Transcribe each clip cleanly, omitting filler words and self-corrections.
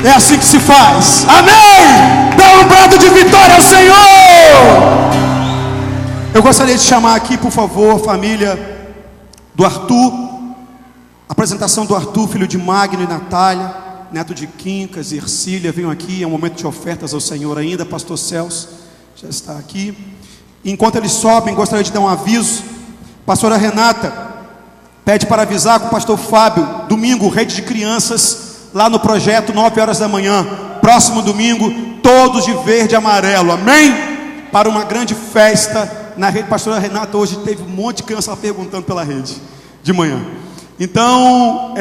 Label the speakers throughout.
Speaker 1: É assim que se faz. Amém! Dá um brado de vitória ao Senhor! Eu gostaria de chamar aqui, por favor, a família do Arthur. Apresentação do Arthur, filho de Magno e Natália, neto de Quincas e Ercília. Venham aqui, é um momento de ofertas ao Senhor ainda. Pastor Celso já está aqui. Enquanto eles sobem, gostaria de dar um aviso. Pastora Renata pede para avisar com o pastor Fábio, domingo, rede de crianças, lá no projeto, 9 horas da manhã. Próximo domingo, todos de verde e amarelo, amém? Para uma grande festa na rede. Pastora Renata hoje teve um monte de criança perguntando pela rede, de manhã. Então,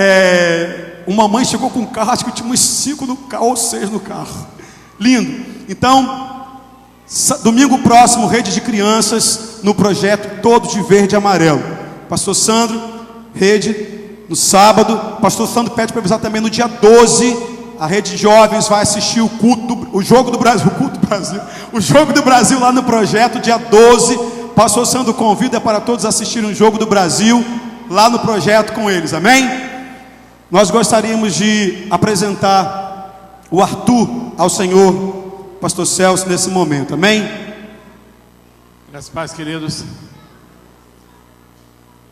Speaker 1: uma mãe chegou com um carro, acho que tinha uns 5 no carro, ou 6 no carro. Lindo. Então, domingo próximo, rede de crianças, no projeto Todos de Verde e Amarelo. Pastor Sandro, rede, no sábado. Pastor Sandro pede para avisar também no dia 12, a rede de jovens vai assistir o culto, o jogo do Brasil, o jogo do Brasil lá no projeto, dia 12. Pastor Sandro convida para todos assistirem o jogo do Brasil, lá no projeto com eles, amém? Nós gostaríamos de apresentar o Arthur ao Senhor, Pastor Celso, nesse momento, amém?
Speaker 2: Graças a Deus, queridos.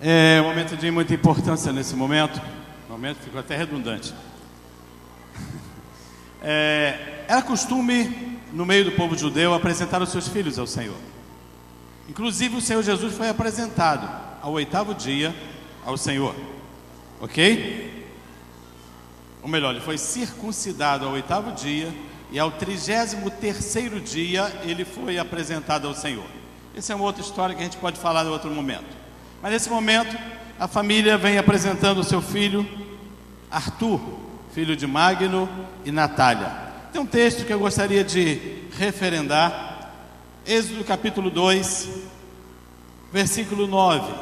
Speaker 2: É um momento de muita importância nesse momento. O momento ficou até redundante. Era costume, no meio do povo judeu, apresentar os seus filhos ao Senhor. Inclusive o Senhor Jesus foi apresentado ao 8º dia ao Senhor, ok? Ou melhor, ele foi circuncidado ao 8º dia, e ao 33º dia ele foi apresentado ao Senhor. Essa é uma outra história que a gente pode falar em outro momento. Mas nesse momento, a família vem apresentando o seu filho Arthur, filho de Magno e Natália. Tem um texto que eu gostaria de referendar, Êxodo capítulo 2, versículo 9.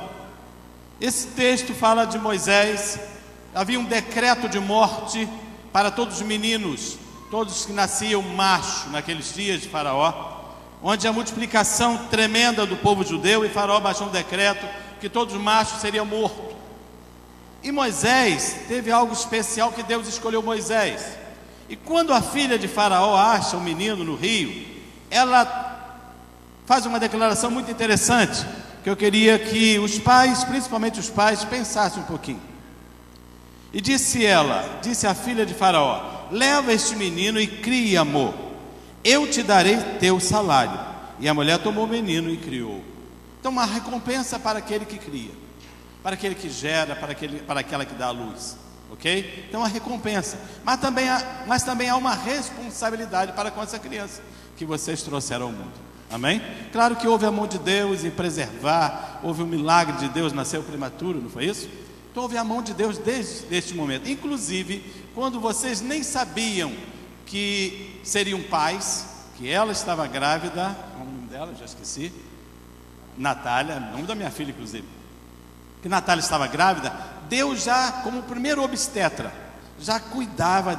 Speaker 2: Esse texto fala de Moisés. Havia um decreto de morte para todos os meninos, todos que nasciam macho naqueles dias de Faraó, onde a multiplicação tremenda do povo judeu, e Faraó baixou um decreto que todos os machos seriam mortos. E Moisés teve algo especial, que Deus escolheu Moisés. E quando a filha de Faraó acha um menino no rio, ela faz uma declaração muito interessante, que eu queria que os pais, principalmente os pais, pensassem um pouquinho. E disse a filha de Faraó: leva este menino e crie, amor, eu te darei teu salário. E a mulher tomou o menino e criou. Então, uma recompensa para aquele que cria, para aquele que gera, para aquela que dá a luz, ok? Então, a recompensa, mas também há uma responsabilidade para com essa criança que vocês trouxeram ao mundo. Amém? Claro que houve a mão de Deus em preservar, houve um milagre de Deus, nasceu prematuro, não foi isso? Então houve a mão de Deus desde este momento. Inclusive, quando vocês nem sabiam que seriam pais, que ela estava grávida, qual é o nome dela? Já esqueci. Natália, nome da minha filha, inclusive. Que Natália estava grávida, Deus já, como primeiro obstetra, já cuidava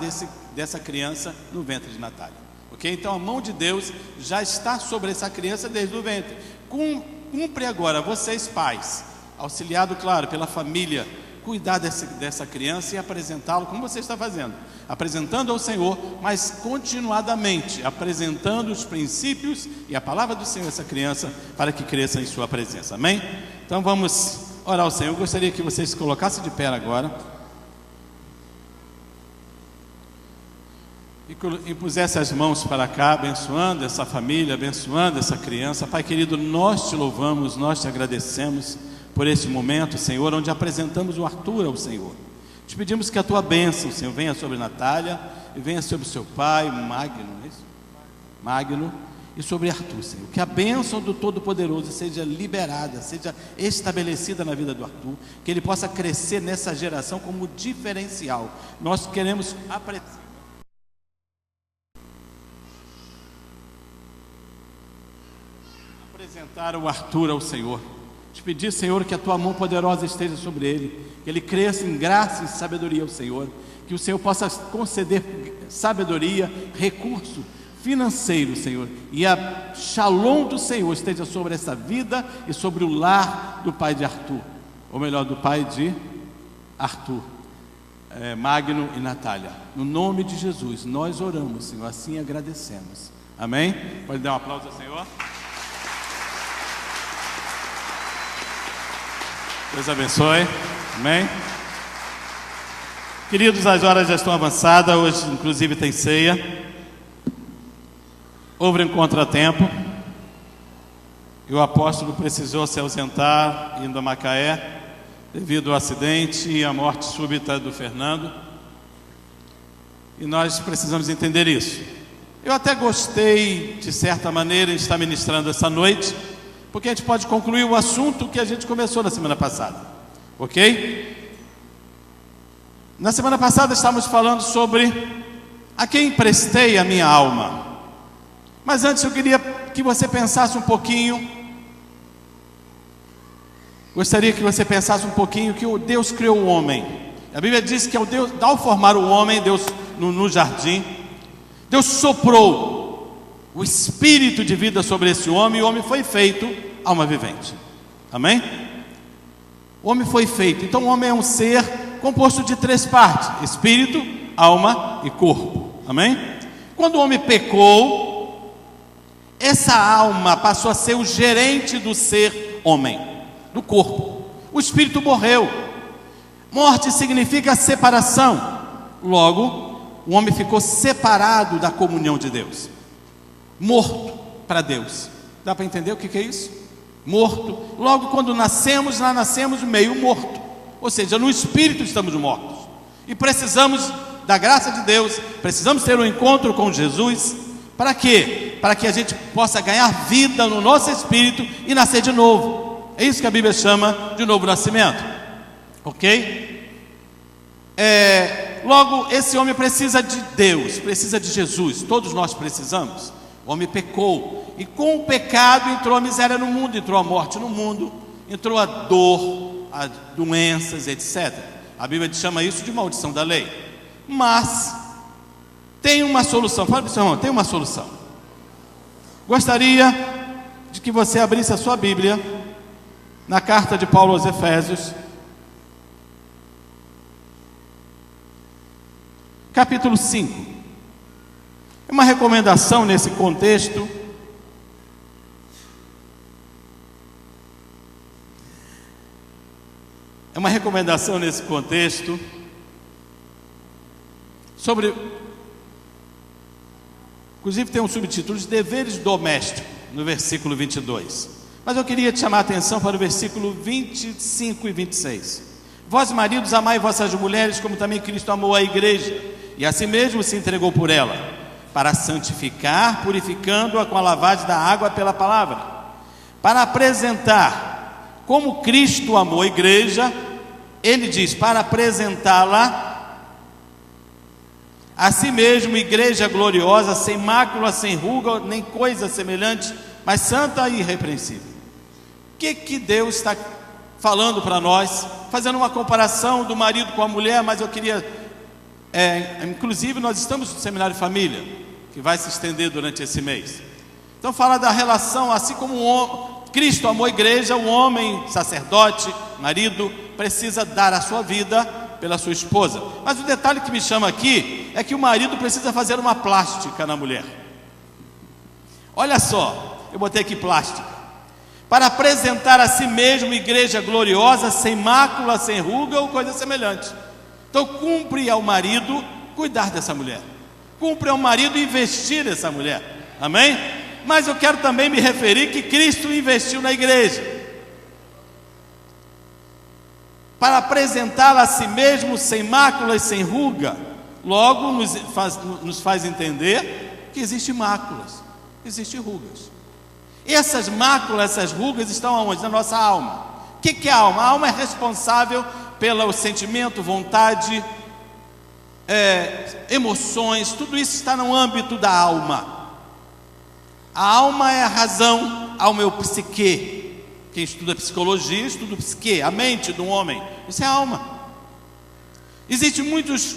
Speaker 2: dessa criança no ventre de Natália. Ok? Então a mão de Deus já está sobre essa criança desde o ventre. Cumpre agora, vocês pais, auxiliado, claro, pela família, cuidar dessa criança e apresentá-lo como você está fazendo, apresentando ao Senhor, mas continuadamente apresentando os princípios e a palavra do Senhor a essa criança, para que cresça em sua presença, amém? Então vamos orar ao Senhor. Eu gostaria que vocês se colocassem de pé agora e pusesse as mãos para cá, abençoando essa família, abençoando essa criança. Pai querido, nós te louvamos, nós te agradecemos por este momento, Senhor, onde apresentamos o Arthur ao Senhor. Te pedimos que a tua bênção, Senhor, venha sobre Natália e venha sobre o seu pai, Magno, não é isso? Magno, e sobre Arthur, Senhor. Que a bênção do Todo-Poderoso seja liberada, seja estabelecida na vida do Arthur, que ele possa crescer nessa geração como diferencial. Nós queremos apresentar o Arthur ao Senhor. Te pedir, Senhor, que a tua mão poderosa esteja sobre ele, que ele cresça em graça e sabedoria ao Senhor, que o Senhor possa conceder sabedoria, recurso financeiro, Senhor, e a shalom do Senhor esteja sobre essa vida e sobre o lar do pai de Arthur, ou melhor, do pai de Arthur. Magno e Natália. No nome de Jesus, nós oramos, Senhor, assim agradecemos. Amém? Pode dar um aplauso ao Senhor? Deus abençoe. Amém? Queridos, as horas já estão avançadas. Hoje, inclusive, tem ceia. Houve um contratempo e o apóstolo precisou se ausentar indo a Macaé devido ao acidente e à morte súbita do Fernando. E nós precisamos entender isso. Eu até gostei, de certa maneira, de estar ministrando essa noite, porque a gente pode concluir o assunto que a gente começou na semana passada. Ok? Na semana passada estávamos falando sobre a quem emprestei a minha alma. Mas antes eu queria que você pensasse um pouquinho. Gostaria que você pensasse um pouquinho que Deus criou o homem. A Bíblia diz que ao formar o homem, Deus no jardim, Deus soprou o espírito de vida sobre esse homem, e o homem foi feito alma vivente. Amém? O homem foi feito. Então o homem é um ser composto de 3 partes: espírito, alma e corpo. Amém? Quando o homem pecou, essa alma passou a ser o gerente do ser homem, do corpo. O espírito morreu. Morte significa separação. Logo, o homem ficou separado da comunhão de Deus, morto para Deus. Dá para entender o que é isso? Morto. Logo, quando nascemos, lá nascemos meio morto. Ou seja, no espírito estamos mortos. E precisamos da graça de Deus, precisamos ter um encontro com Jesus. Para quê? Para que a gente possa ganhar vida no nosso espírito e nascer de novo. É isso que a Bíblia chama de novo nascimento. Ok? Logo, esse homem precisa de Deus, precisa de Jesus. Todos nós precisamos. O homem pecou, e com o pecado entrou a miséria no mundo, entrou a morte no mundo, entrou a dor, as doenças, etc. A Bíblia chama isso de maldição da lei. Mas tem uma solução. Fala para o seu irmão, tem uma solução. Gostaria de que você abrisse a sua Bíblia na carta de Paulo aos Efésios, capítulo 5. É uma recomendação nesse contexto. É uma recomendação nesse contexto sobre, inclusive tem um subtítulo de deveres domésticos no versículo 22. Mas eu queria te chamar a atenção para o versículo 25 e 26. Vós, maridos, amai vossas mulheres, como também Cristo amou a igreja, e a si mesmo se entregou por ela, para santificar, purificando-a com a lavagem da água pela palavra, para apresentar, como Cristo amou a igreja, ele diz, para apresentá-la a si mesmo, igreja gloriosa, sem mácula, sem ruga, nem coisa semelhante, mas santa e irrepreensível. O que Deus está falando para nós? Fazendo uma comparação do marido com a mulher, mas eu queria, inclusive nós estamos no Seminário Família, que vai se estender durante esse mês. Então fala da relação, assim como Cristo amou a igreja, o homem, sacerdote, marido, precisa dar a sua vida pela sua esposa. Mas o detalhe que me chama aqui é que o marido precisa fazer uma plástica na mulher. Olha só, eu botei aqui plástica. Para apresentar a si mesmo igreja gloriosa, sem mácula, sem ruga ou coisa semelhante. Então cumpre ao marido cuidar dessa mulher. Cumpre ao marido investir nessa mulher. Amém? Mas eu quero também me referir que Cristo investiu na igreja. Para apresentá-la a si mesmo sem mácula e sem ruga. Logo nos faz entender que existem máculas, existem rugas. E essas máculas, essas rugas estão aonde? Na nossa alma. O que é a alma? A alma é responsável pelo sentimento, vontade, emoções, tudo isso está no âmbito da alma. A alma é a razão, a alma é o psique. Quem estuda psicologia, estuda o psique, a mente do homem. Isso é a alma. Existem muitos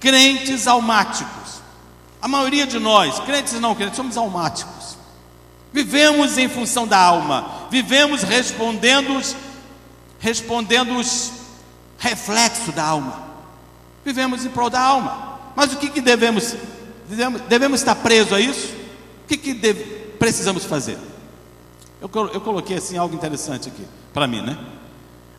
Speaker 2: crentes almáticos. A maioria de nós, crentes e não crentes, somos almáticos. Vivemos em função da alma. Vivemos respondendo os reflexos da alma. Vivemos em prol da alma. Mas o que devemos estar presos a isso? O que precisamos fazer? Eu coloquei assim algo interessante aqui para mim, né?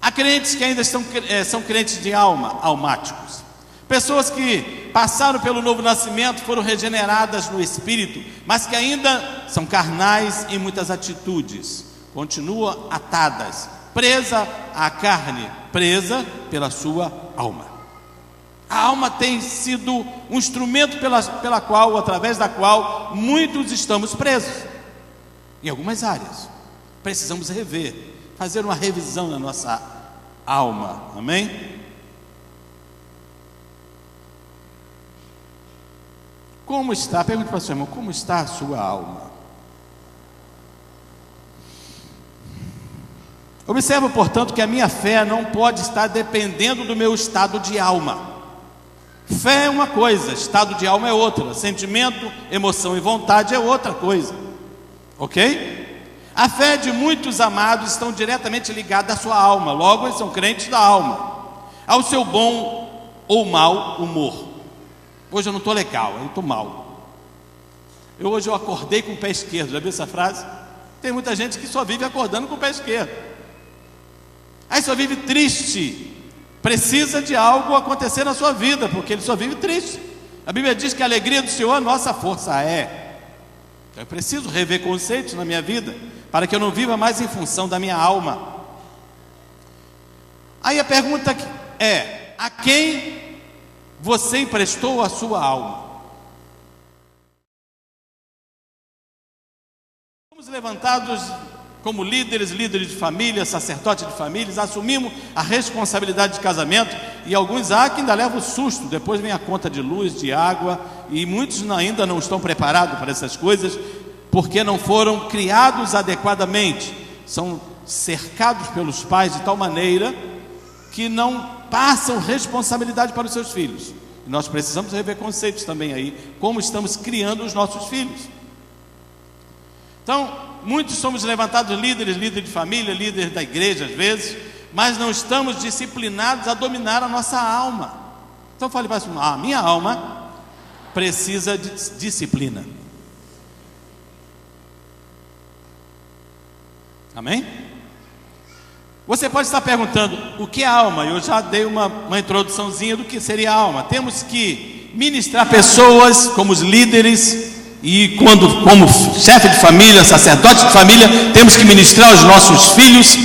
Speaker 2: Há crentes que ainda são crentes de alma, almáticos. Pessoas que passaram pelo novo nascimento, foram regeneradas no espírito, mas que ainda são carnais em muitas atitudes, continuam atadas, presa à carne, presa pela sua alma. A alma tem sido um instrumento pela qual, através da qual, muitos estamos presos. Em algumas áreas, precisamos rever, fazer uma revisão na nossa alma, amém? Como está? Pergunte para o seu irmão, como está a sua alma? Observa, portanto, que a minha fé não pode estar dependendo do meu estado de alma. Fé é uma coisa, estado de alma é outra. Sentimento, emoção e vontade é outra coisa. Ok? A fé de muitos amados estão diretamente ligada à sua alma. Logo, eles são crentes da alma, ao seu bom ou mau humor. Hoje eu não estou legal, eu estou mal. Hoje eu acordei com o pé esquerdo. Já viu essa frase? Tem muita gente que só vive acordando com o pé esquerdo. Aí só vive triste. Precisa de algo acontecer na sua vida, porque ele só vive triste. A Bíblia diz que a alegria do Senhor a nossa força é. Então eu preciso rever conceitos na minha vida, para que eu não viva mais em função da minha alma. Aí a pergunta é: a quem você emprestou a sua alma? Fomos levantados como líderes de família, sacerdotes de famílias, assumimos a responsabilidade de casamento, e alguns há que ainda levam susto, depois vem a conta de luz, de água, e muitos ainda não estão preparados para essas coisas, porque não foram criados adequadamente, são cercados pelos pais de tal maneira que não passam responsabilidade para os seus filhos. E nós precisamos rever conceitos também aí, como estamos criando os nossos filhos. Então, muitos somos levantados líderes de família, líderes da igreja às vezes, mas não estamos disciplinados a dominar a nossa alma. Então fale para você: a minha alma precisa de disciplina. Amém? Você pode estar perguntando, o que é alma? Eu já dei uma introduçãozinha do que seria alma. Temos que ministrar pessoas como os líderes, e como chefe de família, sacerdote de família, temos que ministrar aos nossos filhos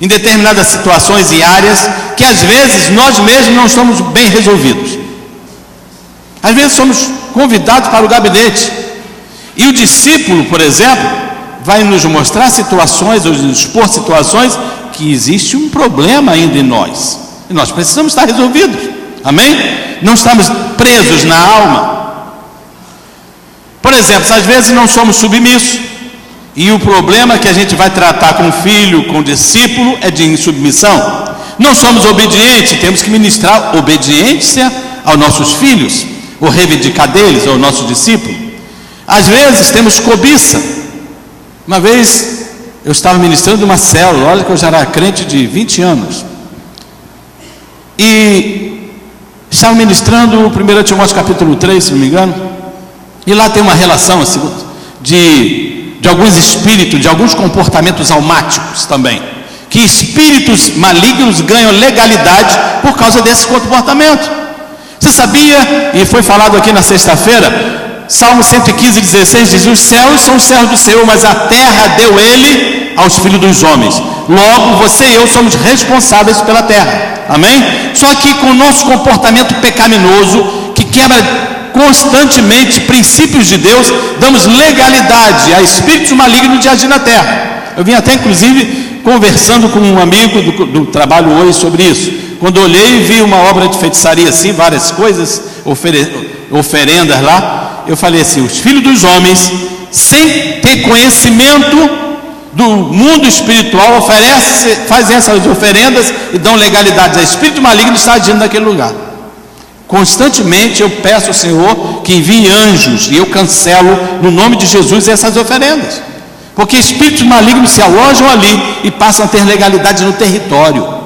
Speaker 2: em determinadas situações e áreas que às vezes nós mesmos não estamos bem resolvidos. Às vezes somos convidados para o gabinete, e o discípulo, por exemplo, vai nos mostrar situações, ou nos expor situações que existe um problema ainda em nós, e nós precisamos estar resolvidos, amém? Não estamos presos na alma. Por exemplo, às vezes não somos submissos, e o problema que a gente vai tratar com o filho, com o discípulo, é de insubmissão. Não somos obedientes, temos que ministrar obediência aos nossos filhos, ou reivindicar deles, ao nosso discípulo. Às vezes temos cobiça. Uma vez eu estava ministrando uma célula, olha que eu já era crente de 20 anos, e estava ministrando 1 Timóteo capítulo 3, se não me engano, e lá tem uma relação de alguns espíritos, de alguns comportamentos almáticos também, que espíritos malignos ganham legalidade por causa desse comportamento. Você sabia, e foi falado aqui na sexta-feira, Salmo 115:16 diz: os céus são os céus do Senhor, mas a terra deu ele aos filhos dos homens. Logo, você e eu somos responsáveis pela terra, amém? Só que com o nosso comportamento pecaminoso, que quebra constantemente princípios de Deus, damos legalidade a espíritos malignos de agir na terra. Eu vim até inclusive conversando com um amigo do trabalho hoje sobre isso. Quando olhei e vi uma obra de feitiçaria assim, várias coisas, oferendas lá, eu falei assim: os filhos dos homens, sem ter conhecimento do mundo espiritual, fazem essas oferendas e dão legalidade a espírito maligno que está agindo naquele lugar. Constantemente eu peço ao Senhor que envie anjos, e eu cancelo no nome de Jesus essas oferendas, porque espíritos malignos se alojam ali e passam a ter legalidade no território.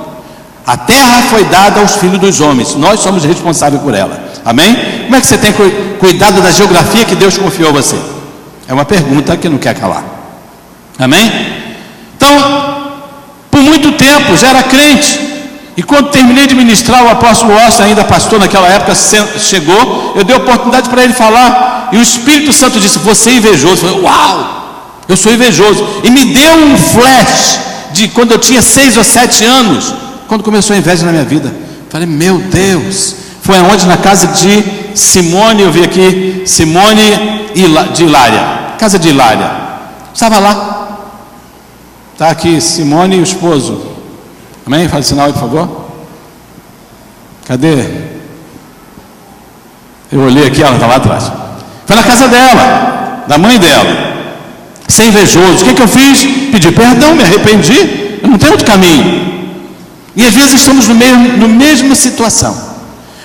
Speaker 3: A terra foi dada aos filhos dos homens, nós somos responsáveis por ela. Amém? Como é que você tem cuidado da geografia que Deus confiou a você? É uma pergunta que não quer calar. Amém? Então, por muito tempo já era crente, e quando terminei de ministrar, o apóstolo Austin, ainda pastor naquela época, chegou, eu dei a oportunidade para ele falar, e o Espírito Santo disse: você é invejoso. Eu falei: uau, eu sou invejoso. E me deu um flash de quando eu tinha 6 ou 7 anos, quando começou a inveja na minha vida. Falei: meu Deus. Foi aonde? Na casa de Simone, eu vi aqui, Simone de Hilária, casa de Hilária. Estava lá. Está aqui Simone e o esposo. Amém? Faz sinal aí, por favor. Cadê? Eu olhei aqui, ela está lá atrás. Foi na casa dela, da mãe dela. Ser invejoso. O que eu fiz? Pedi perdão, me arrependi. Eu não tenho outro caminho. E às vezes estamos na mesma situação.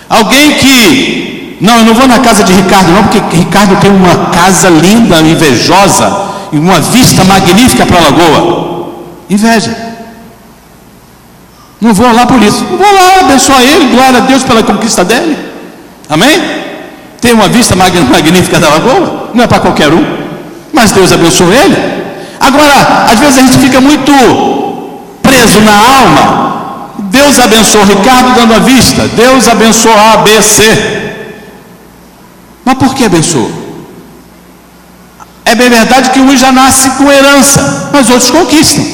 Speaker 3: Alguém que... Não, eu não vou na casa de Ricardo não, porque Ricardo tem uma casa linda, invejosa, e uma vista magnífica para a lagoa. Inveja. Não vou lá por isso. Vou lá abençoar ele, glória a Deus pela conquista dele. Amém? Tem uma vista magnífica da lagoa, não é para qualquer um, mas Deus abençoou ele. Agora, às vezes a gente fica muito preso na alma. Deus abençoou Ricardo dando a vista, Deus abençoou A, B, C. Mas por que abençoou? É bem verdade que um já nasce com herança, mas outros conquistam.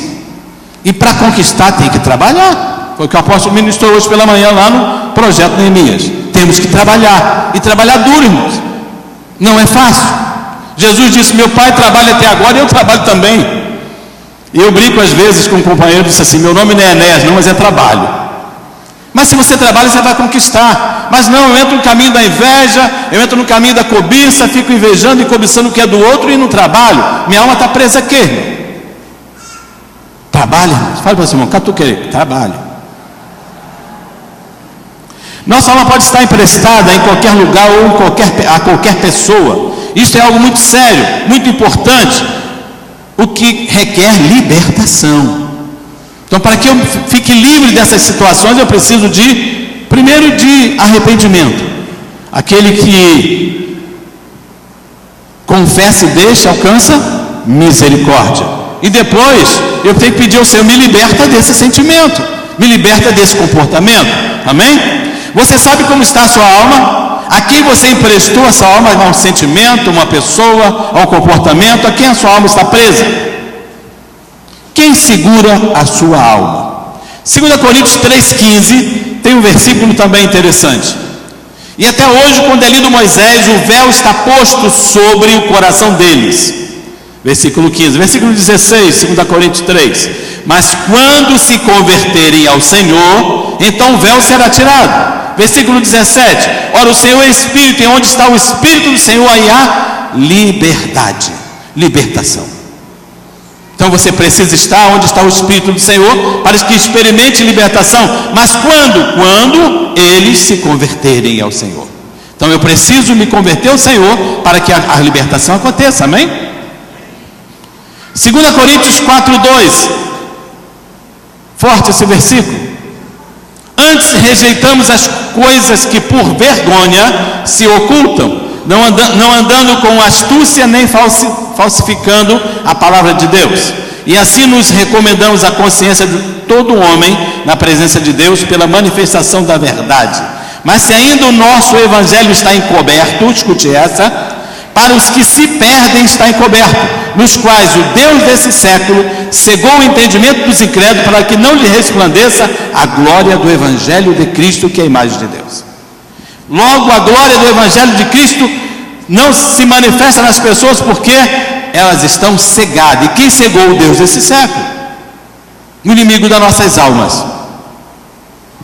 Speaker 3: E para conquistar tem que trabalhar. Foi o que o apóstolo ministrou hoje pela manhã lá no projeto Neemias. Temos que trabalhar, e trabalhar duro, irmãos. Não é fácil. Jesus disse: meu pai trabalha até agora e eu trabalho também. E eu brinco às vezes com um companheiro, disse assim: meu nome não é Enéas não, mas é trabalho. Mas se você trabalha, você vai conquistar. Mas não, eu entro no caminho da inveja, eu entro no caminho da cobiça, fico invejando e cobiçando o que é do outro e não trabalho. Minha alma está presa aqui. Trabalha, fala para você, irmão, catuqueiro, trabalho. Nossa alma pode estar emprestada em qualquer lugar ou a qualquer pessoa. Isso é algo muito sério, muito importante, o que requer libertação. Então, para que eu fique livre dessas situações, eu preciso primeiro de arrependimento. Aquele que confessa e deixa, alcança misericórdia. E depois, eu tenho que pedir ao Senhor: me liberta desse sentimento, me liberta desse comportamento. Amém? Você sabe como está a sua alma? A quem você emprestou a sua alma? A um sentimento, uma pessoa, a um comportamento? A quem a sua alma está presa? Quem segura a sua alma? 2 Coríntios 3,15 tem um versículo também interessante. E até hoje, quando é lido Moisés, o véu está posto sobre o coração deles. Versículo 15. Versículo 16, 2 Coríntios 3. Mas quando se converterem ao Senhor, então o véu será tirado. Versículo 17. Ora, o Senhor é Espírito, e onde está o Espírito do Senhor, aí há liberdade, libertação. Então você precisa estar onde está o Espírito do Senhor, para que experimente libertação. Mas quando? Quando eles se converterem ao Senhor. Então eu preciso me converter ao Senhor para que a libertação aconteça. Amém? 2 Coríntios 4:2. Forte esse versículo. Antes rejeitamos as coisas que por vergonha se ocultam, não andando com astúcia nem falsificando a palavra de Deus. E assim nos recomendamos a consciência de todo homem na presença de Deus pela manifestação da verdade. Mas se ainda o nosso evangelho está encoberto, escute essa, para os que se perdem está encoberto, nos quais o Deus desse século cegou o entendimento dos incrédulos, para que não lhe resplandeça a glória do evangelho de Cristo, que é a imagem de Deus. Logo, a glória do evangelho de Cristo não se manifesta nas pessoas porque elas estão cegadas. E quem cegou o Deus desse século? O inimigo das nossas almas.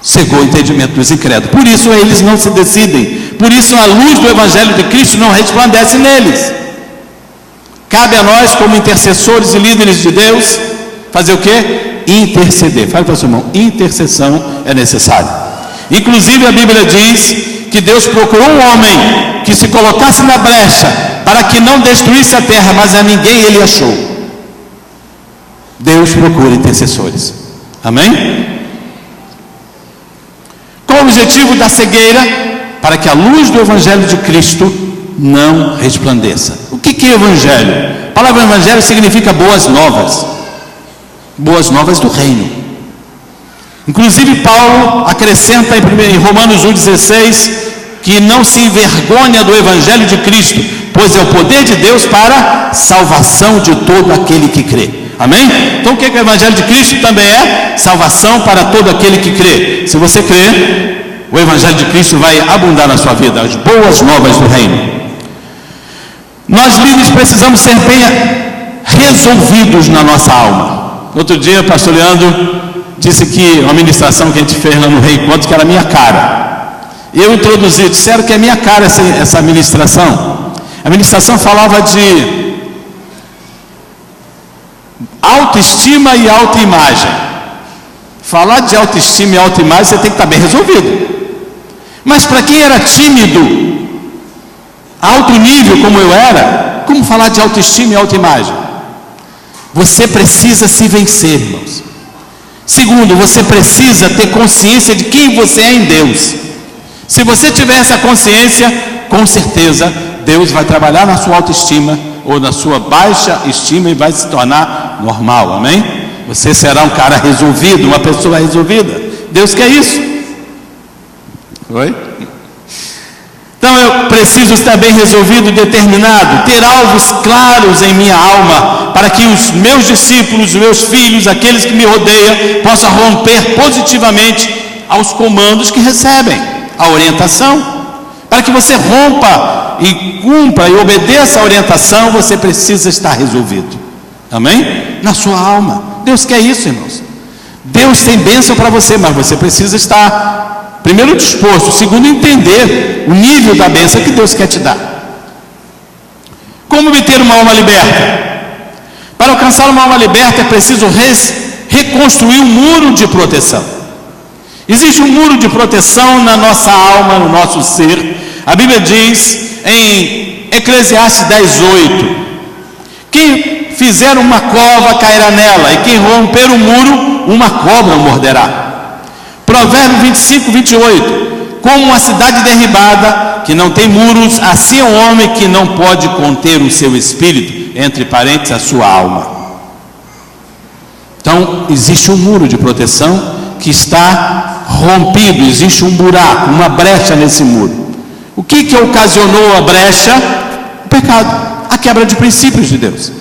Speaker 3: Cegou o entendimento dos incrédulos. Por isso eles não se decidem. Por isso a luz do evangelho de Cristo não resplandece neles. Cabe a nós, como intercessores e líderes de Deus, fazer o quê? Interceder. Fale para o seu irmão: intercessão é necessária. Inclusive a Bíblia diz que Deus procurou um homem que se colocasse na brecha para que não destruísse a terra, mas a ninguém ele achou. Deus procura intercessores. Amém? objetivo da cegueira? Para que a luz do Evangelho de Cristo não resplandeça. O que é Evangelho? A palavra Evangelho significa boas novas. Boas novas do reino. Inclusive Paulo acrescenta em Romanos 1,16 que não se envergonha do Evangelho de Cristo, pois é o poder de Deus para salvação de todo aquele que crê. Amém? Então o que é o Evangelho de Cristo? Também é salvação para todo aquele que crê. Se você crê, o Evangelho de Cristo vai abundar na sua vida, as boas novas do reino. Nós líderes precisamos ser bem resolvidos na nossa alma. Outro dia o pastor Leandro disse que uma ministração que a gente fez lá no Reencontro, que era a minha cara. Eu introduzi, disseram que é minha cara essa ministração. A ministração falava de autoestima e autoimagem. Falar de autoestima e autoimagem, você tem que estar bem resolvido. Mas para quem era tímido, alto nível como eu era, como falar de autoestima e autoimagem? Você precisa se vencer, irmãos. Segundo, você precisa ter consciência de quem você é em Deus. Se você tiver essa consciência, com certeza Deus vai trabalhar na sua autoestima ou na sua baixa estima e vai se tornar normal, amém? Você será um cara resolvido, uma pessoa resolvida. Deus quer isso. Oi? Então eu preciso estar bem resolvido, determinado, ter alvos claros em minha alma, para que os meus discípulos, os meus filhos, aqueles que me rodeiam, possam romper positivamente aos comandos que recebem, a orientação. Para que você rompa e cumpra e obedeça a orientação, você precisa estar resolvido. Amém? Na sua alma. Deus quer isso, irmãos. Deus tem bênção para você, mas você precisa estar, primeiro, disposto, segundo, entender o nível da bênção que Deus quer te dar. Como obter uma alma liberta? Para alcançar uma alma liberta é preciso reconstruir um muro de proteção. Existe um muro de proteção na nossa alma, no nosso ser. A Bíblia diz em Eclesiastes 10:8: quem fizer uma cova cairá nela, e quem romper o muro, uma cobra o morderá. Provérbio 25:28: como uma cidade derribada, que não tem muros, assim é um homem que não pode conter o seu espírito, entre parênteses, a sua alma. Então, existe um muro de proteção que está rompido, existe um buraco, uma brecha nesse muro. O que ocasionou a brecha? O pecado, a quebra de princípios de Deus.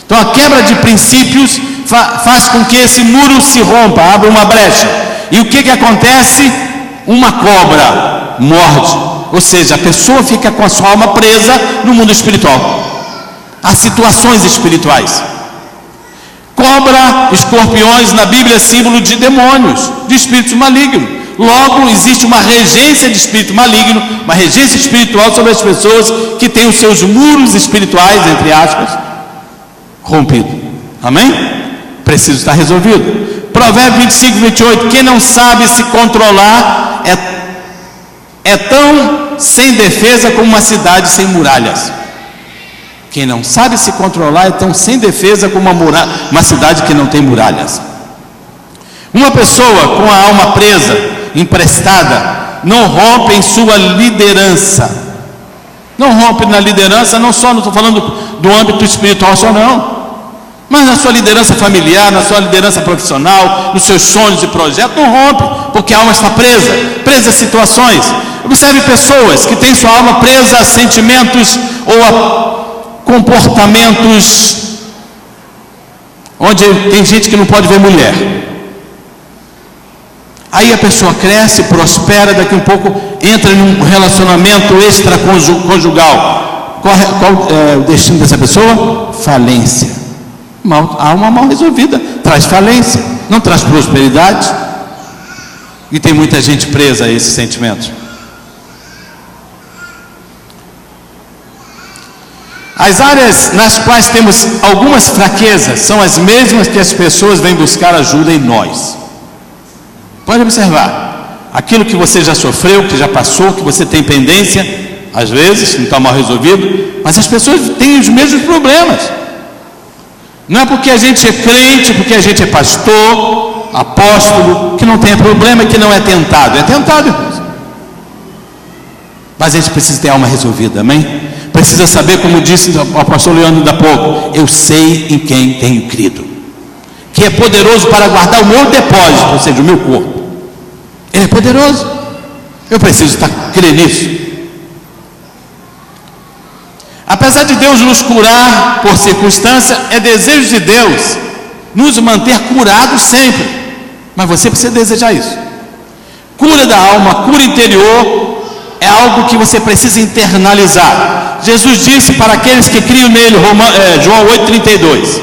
Speaker 3: Então a quebra de princípios faz com que esse muro se rompa, abra uma brecha. E o que acontece? Uma cobra morde, ou seja, a pessoa fica com a sua alma presa no mundo espiritual. Há situações espirituais. Cobra, escorpiões na Bíblia é símbolo de demônios, de espíritos malignos. Logo, existe uma regência de espírito maligno, uma regência espiritual sobre as pessoas que têm os seus muros espirituais, entre aspas, rompidos. Amém? Precisa estar resolvido. Provérbio 25:28: quem não sabe se controlar é tão sem defesa como uma cidade sem muralhas. Quem não sabe se controlar é tão sem defesa como uma cidade que não tem muralhas. Uma pessoa com a alma presa, emprestada, não rompe em sua liderança. Não rompe na liderança, não estou falando do âmbito espiritual só não, mas na sua liderança familiar, na sua liderança profissional, nos seus sonhos e projetos, não rompe, porque a alma está presa a situações. Observe pessoas que têm sua alma presa a sentimentos ou a comportamentos, onde tem gente que não pode ver mulher. Aí a pessoa cresce, prospera, daqui a um pouco entra em um relacionamento extraconjugal. Qual é o destino dessa pessoa? Falência. A alma mal resolvida traz falência, não traz prosperidade. E tem muita gente presa a esses sentimentos. As áreas nas quais temos algumas fraquezas são as mesmas que as pessoas vêm buscar ajuda em nós. Pode observar, aquilo que você já sofreu, que já passou, que você tem pendência, às vezes não está mal resolvido, mas as pessoas têm os mesmos problemas. Não é porque a gente é crente, porque a gente é pastor, apóstolo, apóstolo, que não tem problema, que não é tentado. É tentado, irmãos. Mas a gente precisa ter a alma resolvida, amém? Precisa saber, como disse o apóstolo Leandro da pouco, eu sei em quem tenho crido, que é poderoso para guardar o meu depósito, ou seja, o meu corpo. Ele é poderoso. Eu preciso crer nisso. Apesar de Deus nos curar por circunstância, é desejo de Deus nos manter curados sempre. Mas você precisa desejar isso. Cura da alma, cura interior, é algo que você precisa internalizar. Jesus disse para aqueles que criam nele, João 8,32.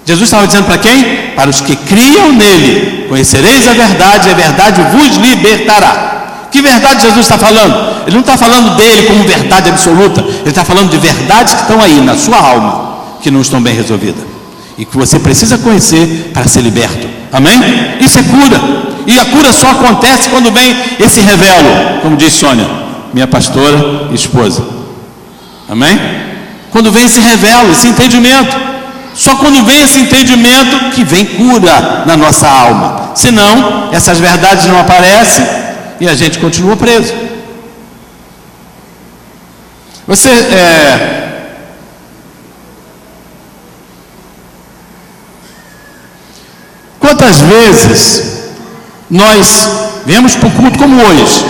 Speaker 3: Jesus estava dizendo para quem? Para os que criam nele. Conhecereis a verdade vos libertará. Que verdade Jesus está falando? Ele não está falando dele como verdade absoluta. Ele está falando de verdades que estão aí na sua alma, que não estão bem resolvidas, e que você precisa conhecer para ser liberto. Amém? Isso é cura. E a cura só acontece quando vem esse revelo, como diz Sônia, minha pastora e esposa. Amém? Quando vem esse revelo, esse entendimento. Só quando vem esse entendimento que vem cura na nossa alma. Senão, essas verdades não aparecem e a gente continua preso. Quantas vezes nós viemos para o culto como hoje,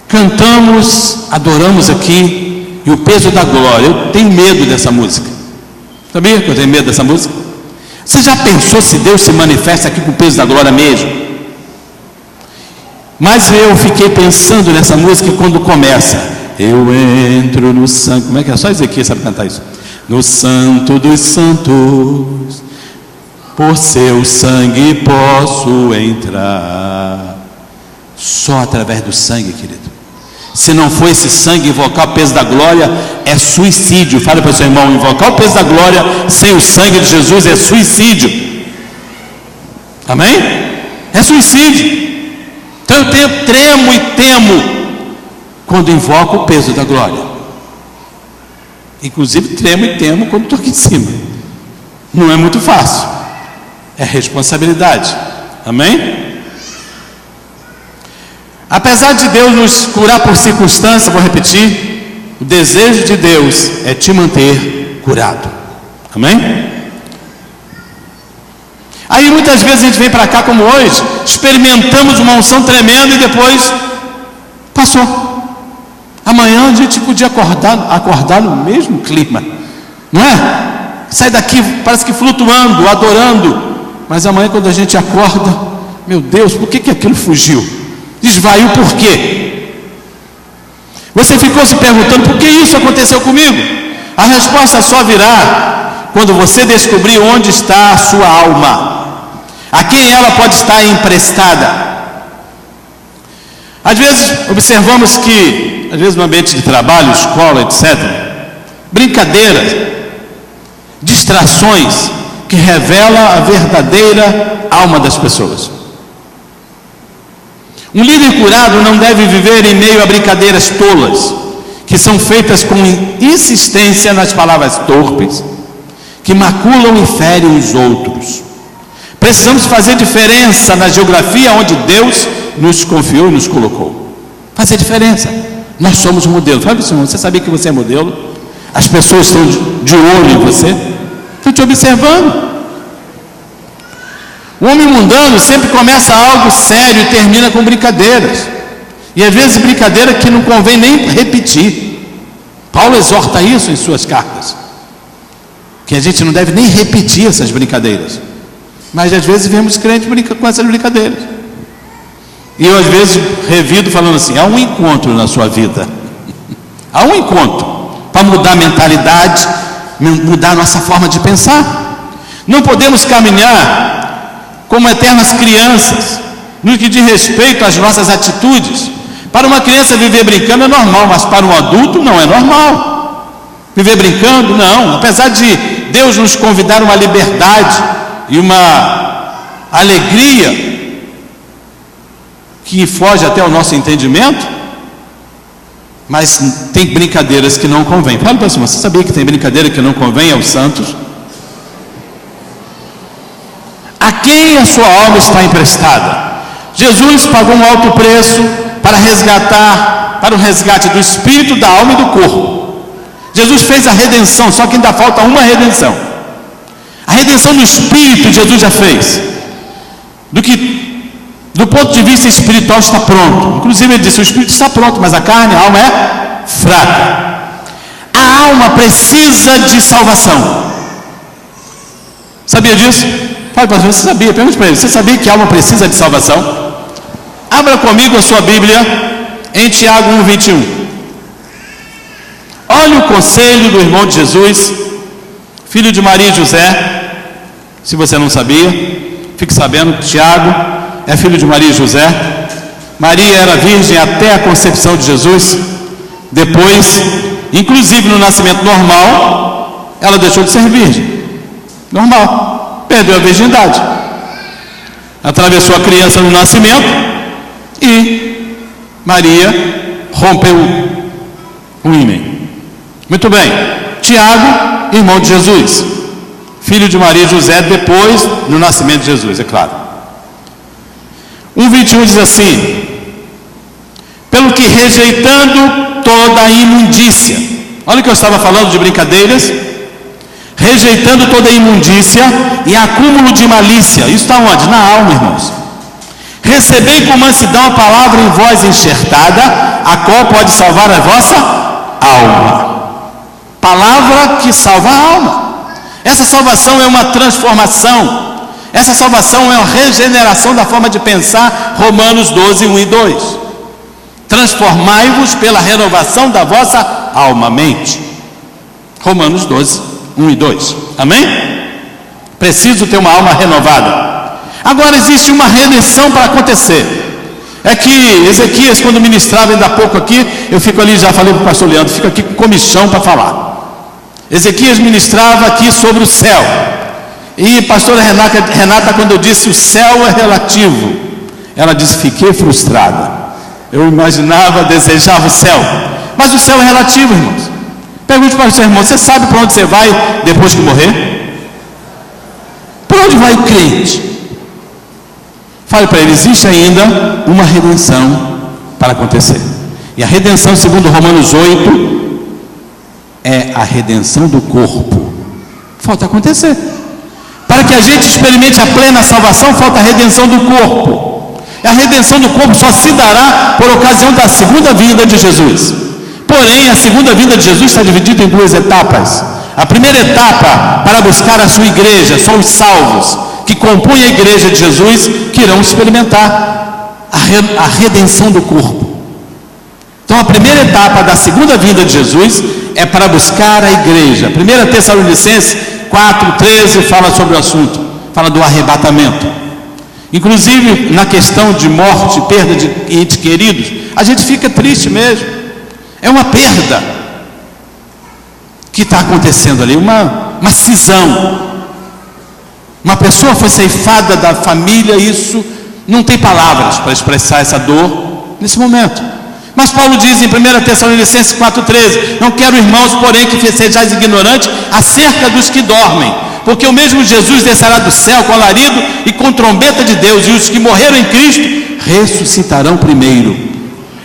Speaker 3: cantamos, adoramos aqui, e o peso da glória, eu tenho medo dessa música. Sabia que eu tenho medo dessa música? Você já pensou se Deus se manifesta aqui com o peso da glória mesmo? Mas eu fiquei pensando nessa música quando começa, eu entro no santo, como é que é? Só Ezequiel sabe cantar isso. No santo dos santos, por seu sangue posso entrar. Só através do sangue, querido. Se não for esse sangue, invocar o peso da glória é suicídio. Fala para o seu irmão, invocar o peso da glória sem o sangue de Jesus é suicídio. Amém? É suicídio. Então eu tremo e temo quando invoco o peso da glória. Inclusive tremo e temo quando estou aqui em cima. Não é muito fácil. É responsabilidade. Amém? Apesar de Deus nos curar por circunstância, vou repetir, o desejo de Deus é te manter curado. Amém? Aí muitas vezes a gente vem para cá como hoje, experimentamos uma unção tremenda e depois passou. Amanhã a gente podia acordar no mesmo clima, não é? Sai daqui, parece que flutuando, adorando, mas amanhã quando a gente acorda, meu Deus, por que aquilo fugiu? Esvaiu por quê? Você ficou se perguntando por que isso aconteceu comigo? A resposta só virá quando você descobrir onde está a sua alma, a quem ela pode estar emprestada. Às vezes observamos que, às vezes no ambiente de trabalho, escola, etc., brincadeiras, distrações que revelam a verdadeira alma das pessoas. Um líder curado não deve viver em meio a brincadeiras tolas, que são feitas com insistência nas palavras torpes, que maculam e ferem os outros. Precisamos fazer diferença na geografia onde Deus nos confiou e nos colocou. Fazer diferença. Nós somos modelo. Fala para o irmão, você sabia que você é modelo? As pessoas estão de olho em você, estão te observando. O homem mundano sempre começa algo sério e termina com brincadeiras. E às vezes brincadeira que não convém nem repetir. Paulo exorta isso em suas cartas, que a gente não deve nem repetir essas brincadeiras. Mas às vezes vemos crentes brincando com essas brincadeiras. E eu às vezes revido falando assim, há um encontro na sua vida. Há um encontro para mudar a mentalidade, mudar a nossa forma de pensar. Não podemos caminhar como eternas crianças no que diz respeito às nossas atitudes. Para uma criança viver brincando é normal, mas para um adulto não é normal. Viver brincando, não. Apesar de Deus nos convidar a uma liberdade e uma alegria que foge até o nosso entendimento, mas tem brincadeiras que não convém. Fala para você sabia que tem brincadeira que não convém aos santos? a quem a sua alma está emprestada. Jesus pagou um alto preço para o resgate do espírito, da alma e do corpo. Jesus fez a redenção, só que ainda falta uma redenção. A redenção do espírito Jesus já fez. Do ponto de vista espiritual está pronto. Inclusive ele disse: o espírito está pronto, mas a carne, a alma é fraca. A alma precisa de salvação. Sabia disso? Fala, pastor, você sabia? Pergunte para ele: você sabia que a alma precisa de salvação? Abra comigo a sua Bíblia em Tiago 1:21. Olha o conselho do irmão de Jesus, filho de Maria e José. Se você não sabia, fique sabendo que Tiago é filho de Maria e José. Maria era virgem até a concepção de Jesus. Depois, inclusive no nascimento normal, ela deixou de ser virgem. Normal. Perdeu a virgindade. Atravessou a criança no nascimento e Maria rompeu o ímen. Muito bem. Tiago, irmão de Jesus, filho de Maria e José, depois do nascimento de Jesus, é claro. 1:21 diz assim: pelo que rejeitando toda a imundícia. Olha o que eu estava falando de brincadeiras. Rejeitando toda a imundícia e acúmulo de malícia. Isso está onde? Na alma, irmãos. Recebei com mansidão a palavra em vós enxertada, a qual pode salvar a vossa alma. Palavra que salva a alma. Essa salvação é uma transformação. Essa salvação é uma regeneração da forma de pensar. Romanos 12, 1 e 2. Transformai-vos pela renovação da vossa alma, mente. Romanos 12, 1 e 2. Amém? Preciso ter uma alma renovada. Agora existe uma redenção para acontecer. É que Ezequias, quando ministrava ainda há pouco aqui, eu fico ali, já falei para o pastor Leandro, fico aqui com comichão para falar. Ezequias ministrava aqui sobre o céu. E pastora Renata, quando eu disse o céu é relativo, ela disse: fiquei frustrada. Eu imaginava, desejava o céu. Mas o céu é relativo, irmãos. Pergunte para o seu irmão: você sabe para onde você vai depois que morrer? Para onde vai o crente? Fale para ele: existe ainda uma redenção para acontecer. E a redenção, segundo Romanos 8, é a redenção do corpo. Falta acontecer. Para que a gente experimente a plena salvação, falta a redenção do corpo. E a redenção do corpo só se dará por ocasião da segunda vinda de Jesus. Porém, a segunda vinda de Jesus está dividida em duas etapas. A primeira etapa, para buscar a sua igreja, são os salvos que compõem a igreja de Jesus, que irão experimentar a redenção do corpo. Então a primeira etapa da segunda vinda de Jesus é para buscar a igreja. 1 Tessalonicenses 4:13 fala sobre o assunto, fala do arrebatamento. Inclusive na questão de morte, perda de entes queridos, a gente fica triste mesmo. É uma perda que está acontecendo ali, uma cisão. Uma pessoa foi ceifada da família, isso não tem palavras para expressar essa dor nesse momento. Mas Paulo diz em 1 Tessalonicenses 4:13: não quero, irmãos, porém, que sejais ignorantes acerca dos que dormem, porque o mesmo Jesus descerá do céu com alarido e com trombeta de Deus, e os que morreram em Cristo ressuscitarão primeiro.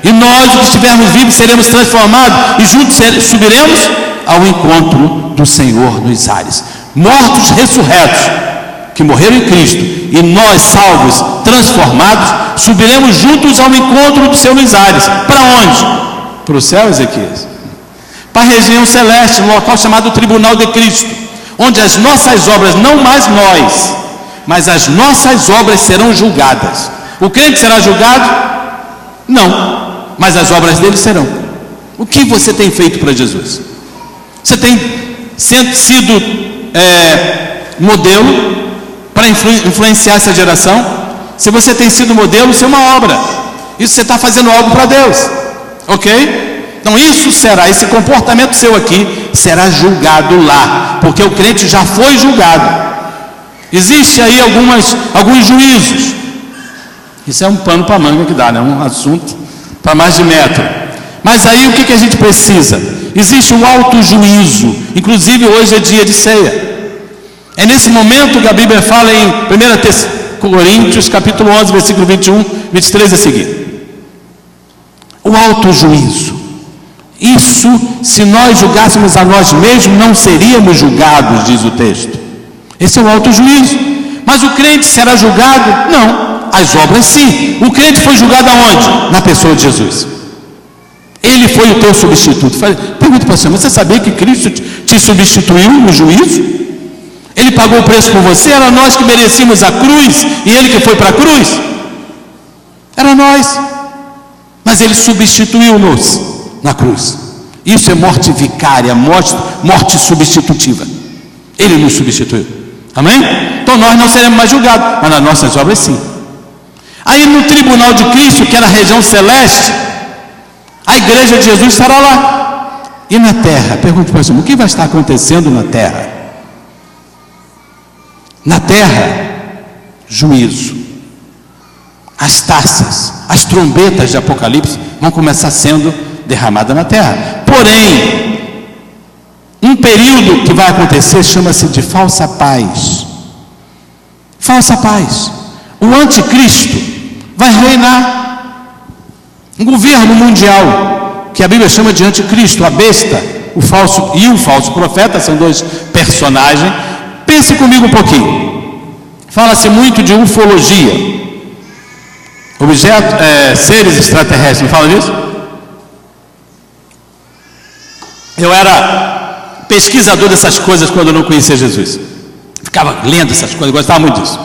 Speaker 3: E nós, os que estivermos vivos, seremos transformados e juntos subiremos ao encontro do Senhor nos ares. Mortos ressurretos, que morreram em Cristo, e nós, salvos, transformados, subiremos juntos ao encontro do Senhor nos ares. Para onde? Para o céu, Ezequias? Para a região celeste, um local chamado Tribunal de Cristo, onde as nossas obras, não mais nós, mas as nossas obras serão julgadas. O crente será julgado? Não, mas as obras dele serão. O que você tem feito para Jesus? Você tem sido modelo para influenciar essa geração? Se você tem sido modelo, isso é uma obra. Isso você está fazendo algo para Deus, ok? Então isso será, esse comportamento seu aqui será julgado lá, porque o crente já foi julgado. Existe aí alguns juízos. Isso é um pano para manga que dá, né? Um assunto para mais de metro. Mas aí o que a gente precisa? Existe um autojuízo. Inclusive hoje é dia de ceia. É nesse momento que a Bíblia fala em 1 Coríntios, capítulo 11, versículo 21, 23 a seguir. O autojuízo. Isso, se nós julgássemos a nós mesmos, não seríamos julgados, diz o texto. Esse é o autojuízo. Mas o crente será julgado? Não, as obras sim. O crente foi julgado aonde? Na pessoa de Jesus. Ele foi o teu substituto. Pergunta para você, mas você sabia que Cristo te substituiu no juízo? Ele pagou o preço por você? Era nós que merecíamos a cruz e ele que foi para a cruz? Era nós. Mas ele substituiu-nos na cruz. Isso é morte vicária, morte substitutiva. Ele nos substituiu. Amém? Então nós não seremos mais julgados, mas nas nossas obras sim. Aí no tribunal de Cristo, que é na região celeste, a igreja de Jesus estará lá. E na terra? Pergunte para você, o que vai estar acontecendo na terra? Na terra, juízo. As taças, as trombetas de Apocalipse vão começar sendo derramadas na terra. Porém, um período que vai acontecer chama-se de falsa paz. Falsa paz. O anticristo vai reinar. Um governo mundial, que a Bíblia chama de anticristo, a besta, o falso e o falso profeta, são dois personagens. Pense comigo um pouquinho. Fala-se muito de ufologia. Seres extraterrestres, não fala disso? Eu era pesquisador dessas coisas quando eu não conhecia Jesus. Ficava lendo essas coisas, gostava muito disso.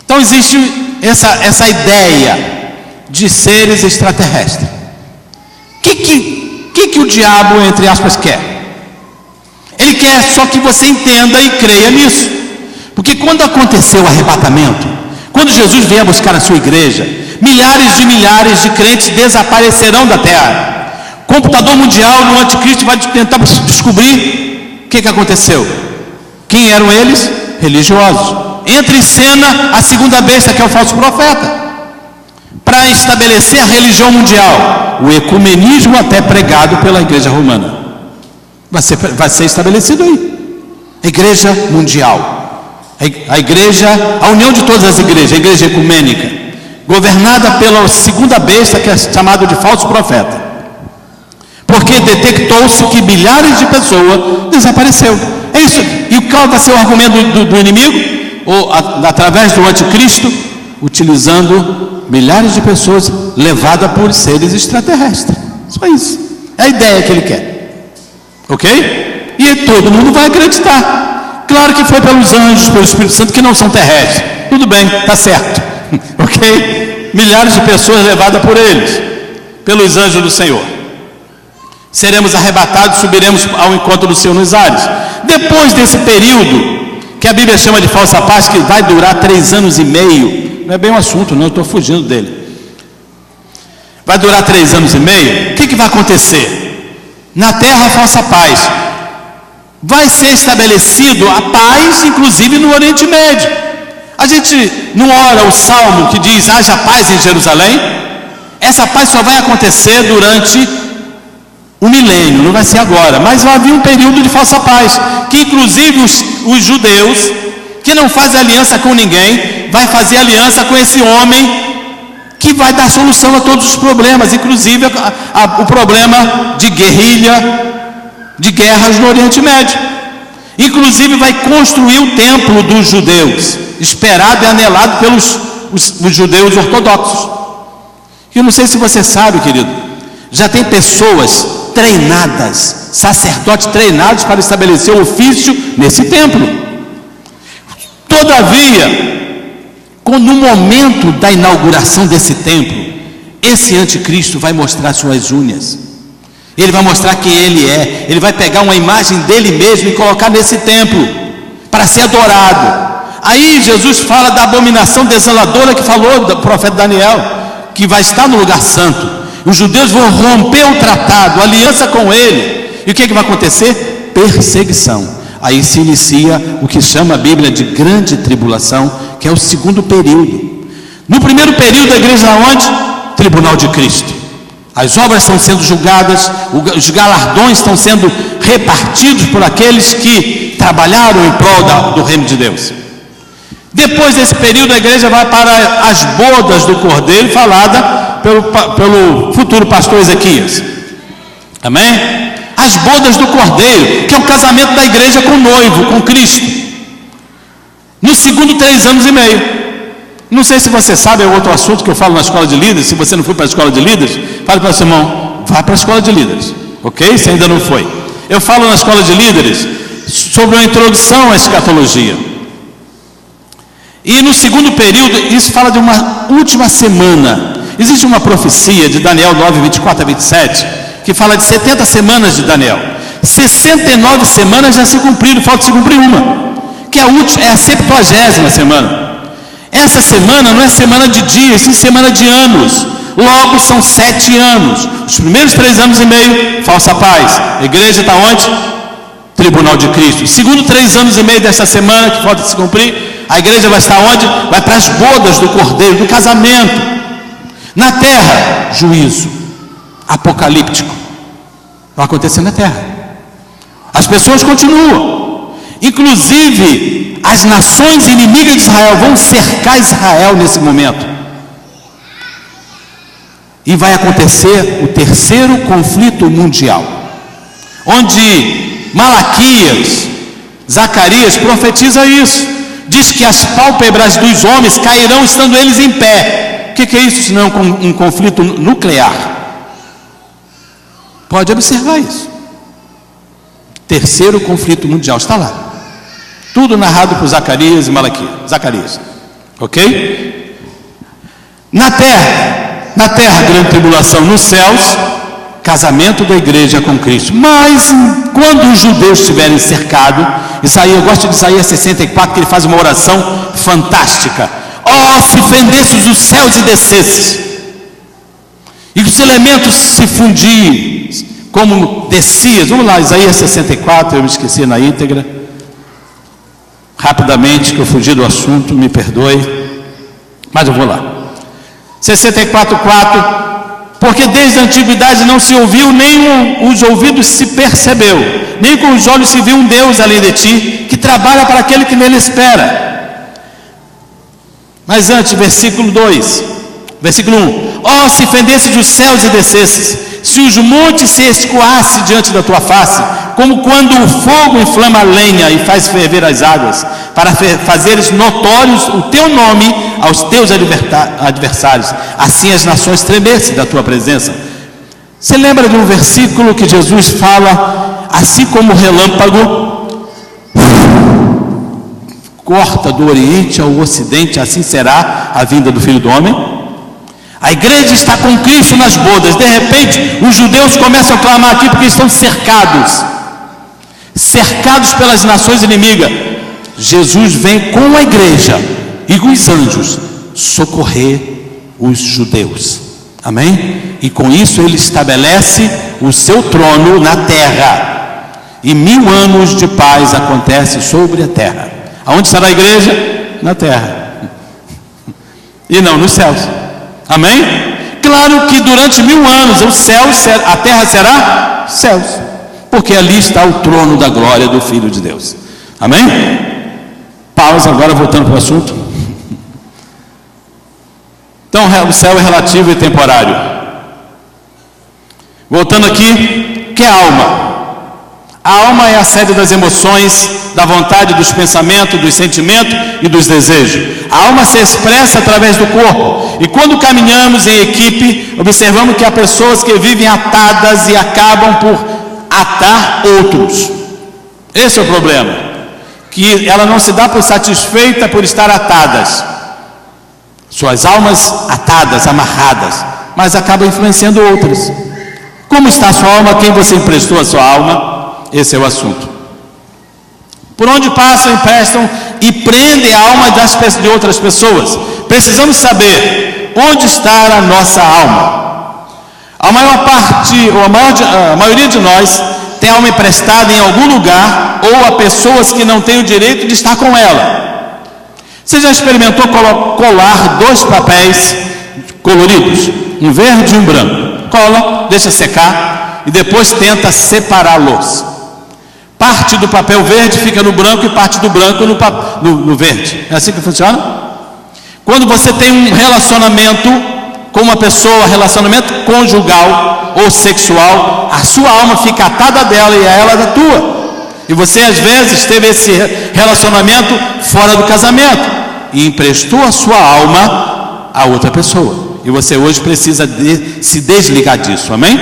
Speaker 3: Então existe essa ideia de seres extraterrestres. O que o diabo, entre aspas, quer? Ele quer só que você entenda e creia nisso. Porque quando aconteceu o arrebatamento, quando Jesus vier buscar a sua igreja, milhares de crentes desaparecerão da terra. O computador mundial no anticristo vai tentar descobrir o que aconteceu. Quem eram eles? Religiosos. Entra em cena a segunda besta, que é o falso profeta, para estabelecer a religião mundial, o ecumenismo até pregado pela igreja romana. Vai ser estabelecido aí. A igreja mundial. A igreja, a união de todas as igrejas, a igreja ecumênica, governada pela segunda besta, que é chamado de falso profeta. Porque detectou-se que milhares de pessoas desapareceram. É isso. E qual vai ser o argumento do inimigo? Ou através do anticristo, utilizando milhares de pessoas levadas por seres extraterrestres. Só isso. É a ideia que ele quer. Ok? E todo mundo vai acreditar. Claro que foi pelos anjos, pelo Espírito Santo, que não são terrestres. Tudo bem, está certo. Ok? Milhares de pessoas levadas por eles, pelos anjos do Senhor. Seremos arrebatados, subiremos ao encontro do Senhor nos ares. Depois desse período, que a Bíblia chama de falsa paz, que vai durar 3 anos e meio, não é bem um assunto, não, eu estou fugindo dele. Vai durar 3 anos e meio. O que vai acontecer? Na terra, falsa paz. Vai ser estabelecido a paz, inclusive no Oriente Médio. A gente não ora o salmo que diz: haja paz em Jerusalém? Essa paz só vai acontecer durante o milênio, não vai ser agora, mas vai vir um período de falsa paz, que inclusive os judeus, que não fazem aliança com ninguém, vai fazer aliança com esse homem que vai dar solução a todos os problemas, inclusive o problema de guerrilha, de guerras no Oriente Médio. Inclusive vai construir o templo dos judeus, esperado e anelado pelos os judeus ortodoxos. Eu não sei se você sabe, querido, já tem pessoas treinadas, sacerdotes treinados para estabelecer o ofício nesse templo. Todavia, no momento da inauguração desse templo, esse anticristo vai mostrar suas unhas. Ele vai mostrar quem ele é. Ele vai pegar uma imagem dele mesmo e colocar nesse templo para ser adorado. Aí Jesus fala da abominação desoladora que falou do profeta Daniel, que vai estar no lugar santo. Os judeus vão romper o tratado, a aliança com ele. E o que vai acontecer? Perseguição. Aí se inicia o que chama a Bíblia de grande tribulação, que é o segundo período. No primeiro período, a igreja onde? Tribunal de Cristo. As obras estão sendo julgadas, os galardões estão sendo repartidos por aqueles que trabalharam em prol do reino de Deus. Depois desse período, a igreja vai para as bodas do Cordeiro, falada pelo futuro pastor Ezequias. Amém? As bodas do Cordeiro, que é o casamento da igreja com o noivo, com Cristo. No segundo 3 anos e meio. Não sei se você sabe, é outro assunto que eu falo na escola de líderes. Se você não foi para a escola de líderes, fale para o seu irmão, vá para a escola de líderes, ok? Se ainda não foi. Eu falo na escola de líderes sobre uma introdução à escatologia. E no segundo período, isso fala de uma última semana. Existe uma profecia de Daniel 9, 24 a 27, que fala de 70 semanas de Daniel. 69 semanas já se cumpriram, falta se cumprir uma, que é a 70ª semana. Essa semana não é semana de dias, sim semana de anos. Logo são 7 anos. Os primeiros 3 anos e meio, falsa paz. A igreja está onde? Tribunal de Cristo. O segundo 3 anos e meio dessa semana, que falta se cumprir, a igreja vai estar onde? Vai para as bodas do Cordeiro, do casamento. Na terra, juízo apocalíptico vai acontecer na terra. As pessoas continuam, inclusive as nações inimigas de Israel vão cercar Israel nesse momento, e vai acontecer o terceiro conflito mundial, onde Malaquias, Zacarias profetiza isso. Diz que as pálpebras dos homens cairão estando eles em pé. O que é isso senão um conflito nuclear? Pode observar isso. Terceiro conflito mundial está lá. Tudo narrado por Zacarias e Malaquias. Zacarias, ok? Na terra, grande tribulação. Nos céus, casamento da igreja com Cristo. Mas quando os judeus estiverem cercados, eu gosto de Isaías 64, que ele faz uma oração fantástica. Se fendesses os céus e descesses, e os elementos se fundissem como descias. Vamos lá, Isaías 64, eu me esqueci na íntegra. Rapidamente, que eu fugi do assunto, me perdoe, mas eu vou lá. 64:4. Porque desde a antiguidade não se ouviu, nem os ouvidos se percebeu, nem com os olhos se viu um Deus além de ti, que trabalha para aquele que nele espera. Mas antes, versículo 2, versículo 1. Se fendesses os céus e descesses, se os montes se escoassem diante da tua face, como quando o fogo inflama a lenha e faz ferver as águas, para fazeres notórios o teu nome aos teus adversários, assim as nações tremessem da tua presença. Você lembra de um versículo que Jesus fala, assim como o relâmpago corta do oriente ao ocidente, assim será a vinda do Filho do Homem? A igreja está com Cristo nas bodas. De repente, os judeus começam a clamar aqui porque estão cercados pelas nações inimigas. Jesus vem com a igreja e com os anjos socorrer os judeus. Amém? E com isso ele estabelece o seu trono na terra. E 1000 anos de paz acontece sobre a terra. Aonde estará a igreja? Na terra. E não nos céus. Amém? Claro que durante 1000 anos a terra será céus, porque ali está o trono da glória do Filho de Deus. Amém? Pausa, agora voltando para o assunto. Então o céu é relativo e temporário. Voltando aqui, que é a alma? A alma é a sede das emoções, da vontade, dos pensamentos, dos sentimentos e dos desejos. A alma se expressa através do corpo. E quando caminhamos em equipe, observamos que há pessoas que vivem atadas e acabam por atar outros. Esse é o problema. Que ela não se dá por satisfeita por estar atadas. Suas almas atadas, amarradas, mas acabam influenciando outras. Como está a sua alma? Quem você emprestou a sua alma? Esse é o assunto. Por onde passam, emprestam e prendem a alma de outras pessoas. Precisamos saber onde está a nossa alma. A maioria de nós tem alma emprestada em algum lugar ou a pessoas que não têm o direito de estar com ela. Você já experimentou colar 2 papéis coloridos, um verde e um branco? Cola, deixa secar e depois tenta separá-los. Parte do papel verde fica no branco e parte do branco no verde. É assim que funciona? Quando você tem um relacionamento com uma pessoa, relacionamento conjugal ou sexual, a sua alma fica atada dela e a ela da tua. E você às vezes teve esse relacionamento fora do casamento e emprestou a sua alma a outra pessoa. E você hoje precisa se desligar disso, amém?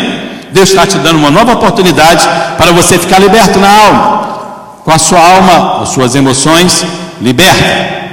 Speaker 3: Deus está te dando uma nova oportunidade para você ficar liberto na alma, com a sua alma, as suas emoções libertas.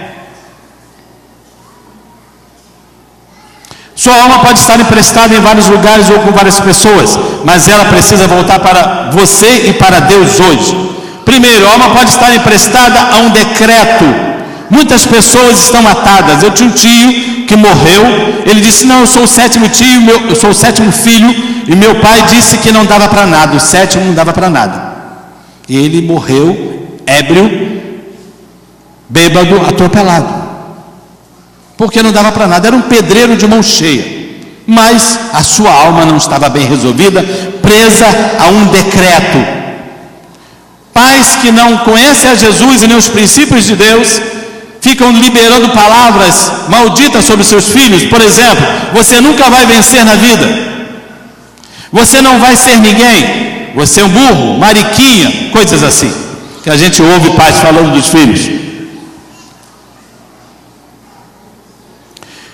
Speaker 3: Sua alma pode estar emprestada em vários lugares ou com várias pessoas, mas ela precisa voltar para você e para Deus hoje. Primeiro, a alma pode estar emprestada a um decreto. Muitas pessoas estão atadas. Eu tinha um tio que morreu. Ele disse: não, eu sou o sétimo tio, eu sou o sétimo filho, e meu pai disse que não dava para nada. O sétimo não dava para nada. E ele morreu ébrio, bêbado, atropelado. Porque não dava para nada. Era um pedreiro de mão cheia. Mas a sua alma não estava bem resolvida, presa a um decreto. Pais que não conhecem a Jesus e nem os princípios de Deus ficam liberando palavras malditas sobre seus filhos. Por exemplo, você nunca vai vencer na vida, você não vai ser ninguém, você é um burro, mariquinha, coisas assim que a gente ouve pais falando dos filhos.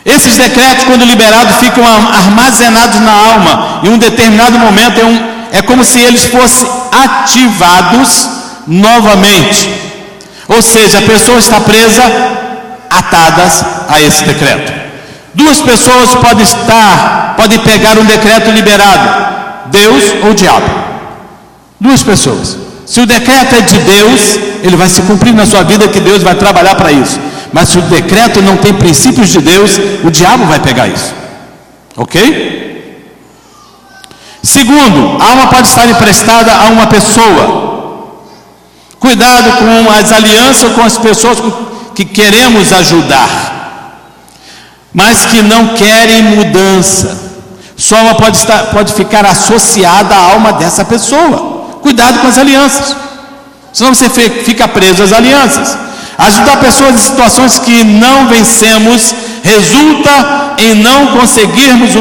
Speaker 3: Esses decretos, quando liberados, ficam armazenados na alma. Em um determinado momento é como se eles fossem ativados novamente. Ou seja, a pessoa está presa, atadas a esse decreto. Duas pessoas podem pegar um decreto liberado: Deus ou o diabo. Duas pessoas. Se o decreto é de Deus, ele vai se cumprir na sua vida, que Deus vai trabalhar para isso. Mas se o decreto não tem princípios de Deus, o diabo vai pegar isso. Ok? Segundo, a alma pode estar emprestada a uma pessoa. Cuidado com as alianças com as pessoas que queremos ajudar, mas que não querem mudança. Sua alma pode ficar associada à alma dessa pessoa. Cuidado com as alianças, senão você fica preso às alianças. Ajudar pessoas em situações que não vencemos resulta em não conseguirmos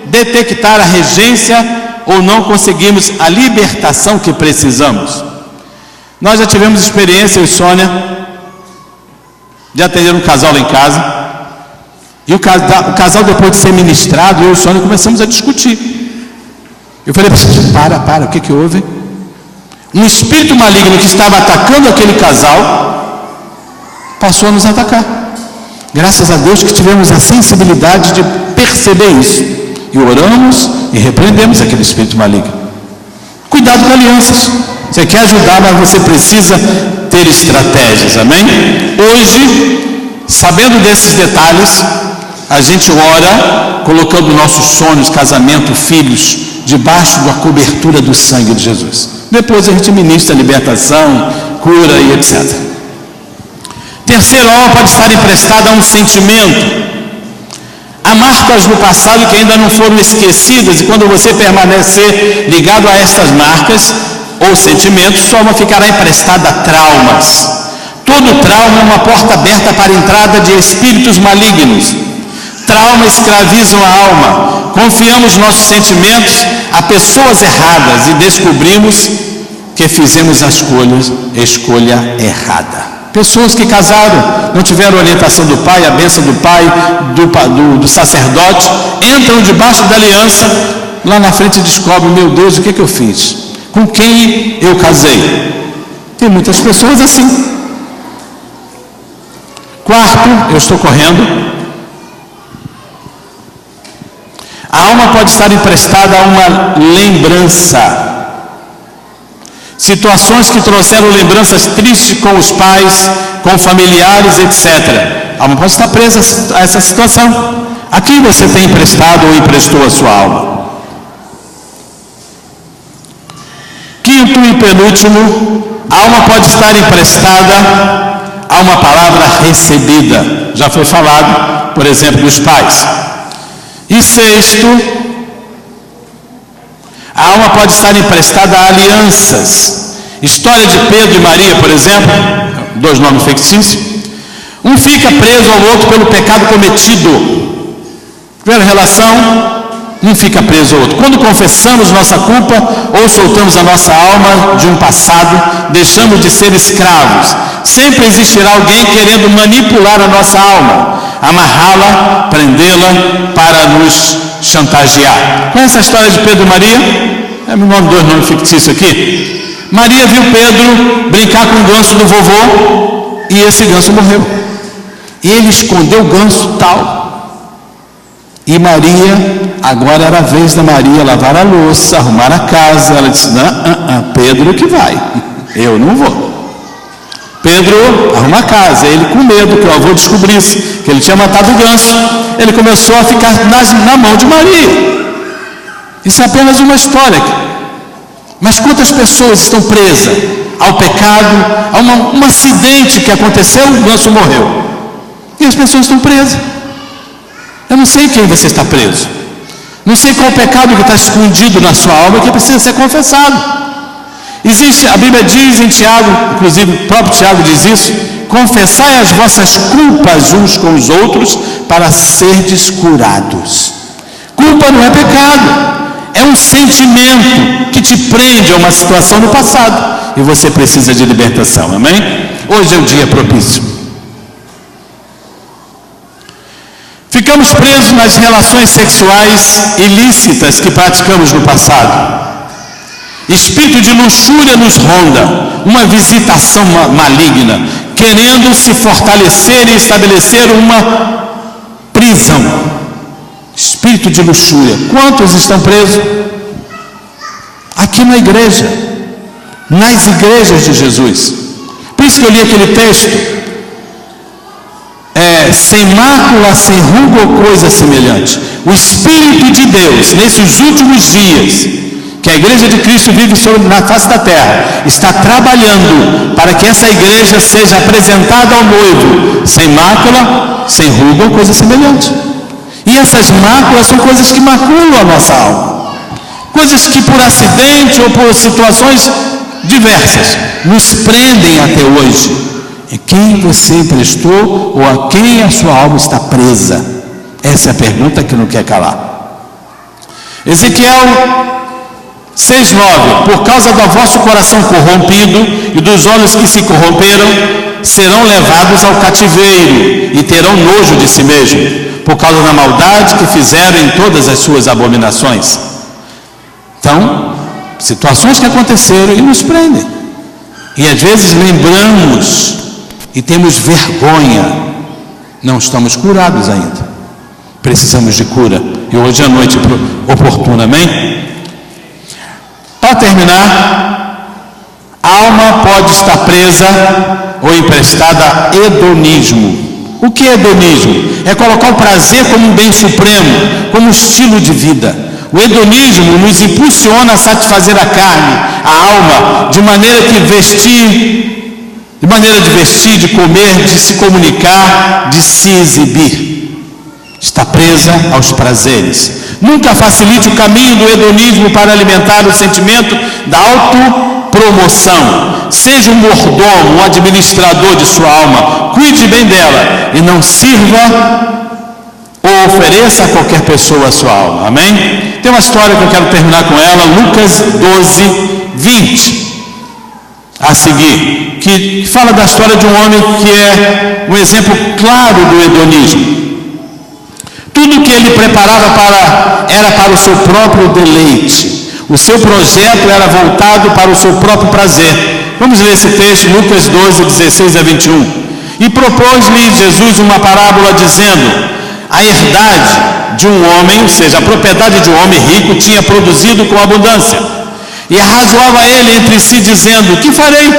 Speaker 3: detectar a regência ou não conseguirmos a libertação que precisamos. Nós já tivemos experiência, eu e Sônia, de atender um casal lá em casa. E o casal, depois de ser ministrado, eu e Sônia começamos a discutir. Eu falei: para, o que houve? Um espírito maligno que estava atacando aquele casal passou a nos atacar. Graças a Deus que tivemos a sensibilidade de perceber isso. E oramos e repreendemos aquele espírito maligno. Cuidado com alianças. Você quer ajudar, mas você precisa ter estratégias, amém? Hoje, sabendo desses detalhes, a gente ora colocando nossos sonhos, casamento, filhos, debaixo da cobertura do sangue de Jesus. Depois a gente ministra libertação, cura e etc. Terceiro, a alma pode estar emprestada a um sentimento. Há marcas no passado que ainda não foram esquecidas, e quando você permanecer ligado a estas marcas ou sentimentos, sua alma ficará emprestada a traumas. Todo trauma é uma porta aberta para a entrada de espíritos malignos. Traumas escravizam a alma. Confiamos nossos sentimentos a pessoas erradas e descobrimos que fizemos a escolha errada. Pessoas que casaram, não tiveram orientação do pai, a bênção do pai, do sacerdote, entram debaixo da aliança, lá na frente descobrem: meu Deus, o que eu fiz? Com quem eu casei? Tem muitas pessoas assim. Quarto, eu estou correndo. A alma pode estar emprestada a uma lembrança. Situações que trouxeram lembranças tristes com os pais, com familiares, etc. A alma pode estar presa a essa situação. A quem você tem emprestado ou emprestou a sua alma? Quinto e penúltimo, a alma pode estar emprestada a uma palavra recebida. Já foi falado, por exemplo, dos pais. E sexto, a alma pode estar emprestada a alianças. História de Pedro e Maria, por exemplo, dois nomes fictícios. Um fica preso ao outro pelo pecado cometido. Primeira relação, um fica preso ao outro. Quando confessamos nossa culpa ou soltamos a nossa alma de um passado, deixamos de ser escravos. Sempre existirá alguém querendo manipular a nossa alma, amarrá-la, prendê-la para nos chantagear. Conhece a história de Pedro e Maria? É o nome, dois nomes fictícios aqui. Maria viu Pedro brincar com o ganso do vovô e esse ganso morreu. E ele escondeu o ganso tal. E Maria, agora era a vez da Maria lavar a louça, arrumar a casa. Ela disse: não, Pedro que vai, eu não vou. Pedro arruma a casa. Ele, com medo que o avô descobrisse que ele tinha matado o ganso, ele começou a ficar na mão de Maria. Isso é apenas uma história. Mas quantas pessoas estão presas ao pecado, a um acidente que aconteceu, o ganso morreu, e as pessoas estão presas. Eu não sei quem você está preso, não sei qual o pecado que está escondido na sua alma que precisa ser confessado. Existe, a Bíblia diz em Tiago, inclusive o próprio Tiago diz isso: confessai as vossas culpas uns com os outros para serdes curados. Culpa não é pecado, é um sentimento que te prende a uma situação no passado e você precisa de libertação, amém? Hoje é o dia propício. Ficamos presos nas relações sexuais ilícitas que praticamos no passado. Espírito de luxúria nos ronda, uma visitação maligna, querendo se fortalecer e estabelecer uma prisão. Espírito de luxúria. Quantos estão presos? Aqui na igreja, nas igrejas de Jesus. Por isso que eu li aquele texto, sem mácula, sem ruga ou coisa semelhante. O Espírito de Deus, nesses últimos dias, que a igreja de Cristo vive na face da terra, está trabalhando para que essa igreja seja apresentada ao noivo, sem mácula, sem ruga ou coisa semelhante. E essas máculas são coisas que maculam a nossa alma, coisas que por acidente ou por situações diversas nos prendem até hoje. É quem você emprestou ou a quem a sua alma está presa? Essa é a pergunta que não quer calar. Ezequiel 6:9: por causa do vosso coração corrompido e dos olhos que se corromperam, serão levados ao cativeiro e terão nojo de si mesmo, por causa da maldade que fizeram em todas as suas abominações. Então, situações que aconteceram e nos prendem. E às vezes lembramos e temos vergonha. Não estamos curados ainda. Precisamos de cura. E hoje à noite oportuna, amém? Para terminar, a alma pode estar presa ou emprestada a hedonismo. O que é hedonismo? É colocar o prazer como um bem supremo, como um estilo de vida. O hedonismo nos impulsiona a satisfazer a carne, a alma, de maneira de vestir, de comer, de se comunicar, de se exibir. Está presa aos prazeres. Nunca facilite o caminho do hedonismo para alimentar o sentimento da autopromoção. Seja um mordomo, um administrador de sua alma. Cuide bem dela e não sirva ou ofereça a qualquer pessoa a sua alma. Amém? Tem uma história que eu quero terminar com ela, Lucas 12:20. A seguir, que fala da história de um homem que é um exemplo claro do hedonismo. Tudo que ele preparava era para o seu próprio deleite. O seu projeto era voltado para o seu próprio prazer. Vamos ler esse texto, Lucas 12:16-21. E propôs-lhe Jesus uma parábola dizendo: a herdade de um homem, ou seja, a propriedade de um homem rico, tinha produzido com abundância. E arrazoava ele entre si, dizendo: que farei?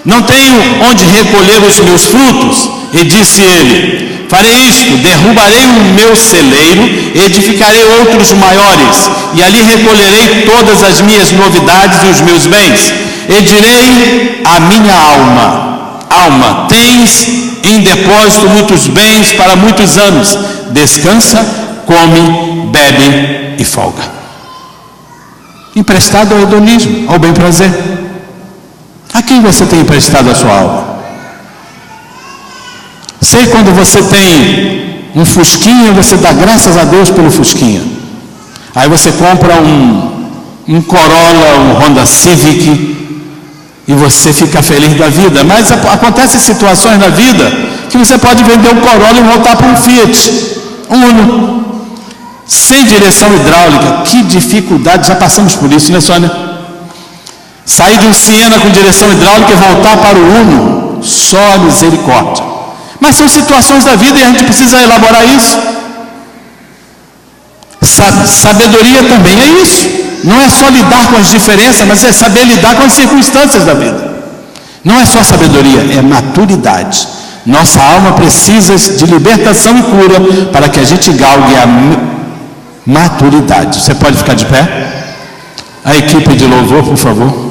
Speaker 3: Não tenho onde recolher os meus frutos. E disse ele: farei isto, derrubarei o meu celeiro, edificarei outros maiores, e ali recolherei todas as minhas novidades e os meus bens. E direi à minha alma: alma, tens em depósito muitos bens para muitos anos. Descansa, come, bebe e folga. Emprestado ao hedonismo, ao bem prazer. quem você tem emprestado a sua alma? Sei quando você tem um Fusquinha, você dá graças a Deus pelo Fusquinha. Aí você compra um Corolla, um Honda Civic, e você fica feliz da vida. Mas acontecem situações na vida que você pode vender um Corolla e voltar para um Fiat Uno, sem direção hidráulica. Que dificuldade, já passamos por isso, né, Sônia? Sair de um Siena com direção hidráulica e voltar para o Uno, só a misericórdia. Mas são situações da vida e a gente precisa elaborar isso. Sabedoria também é isso. Não é só lidar com as diferenças, mas é saber lidar com as circunstâncias da vida. Não é só sabedoria, é maturidade. Nossa alma precisa de libertação e cura para que a gente galgue a maturidade. Você pode ficar de pé? A equipe de louvor, por favor.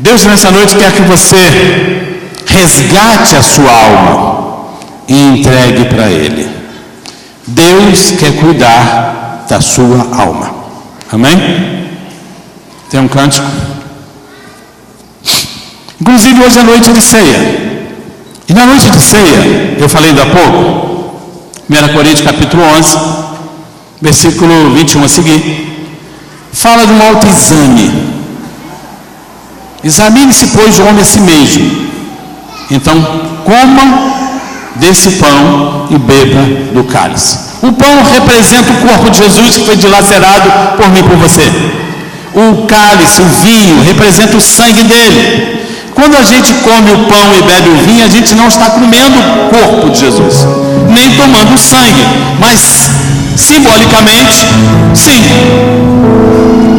Speaker 3: Deus nessa noite quer que você resgate a sua alma e entregue para Ele. Deus quer cuidar da sua alma. Amém? Tem um cântico. Inclusive hoje é noite de ceia. E na noite de ceia, eu falei ainda há pouco, 1 Coríntios capítulo 11, versículo 21 a seguir, fala de um autoexame. Examine-se, pois, o homem a si mesmo. Então, coma desse pão e beba do cálice. O pão representa o corpo de Jesus que foi dilacerado por mim e por você. O cálice, o vinho, representa o sangue dele. Quando a gente come o pão e bebe o vinho, a gente não está comendo o corpo de Jesus, nem tomando o sangue, mas simbolicamente, sim.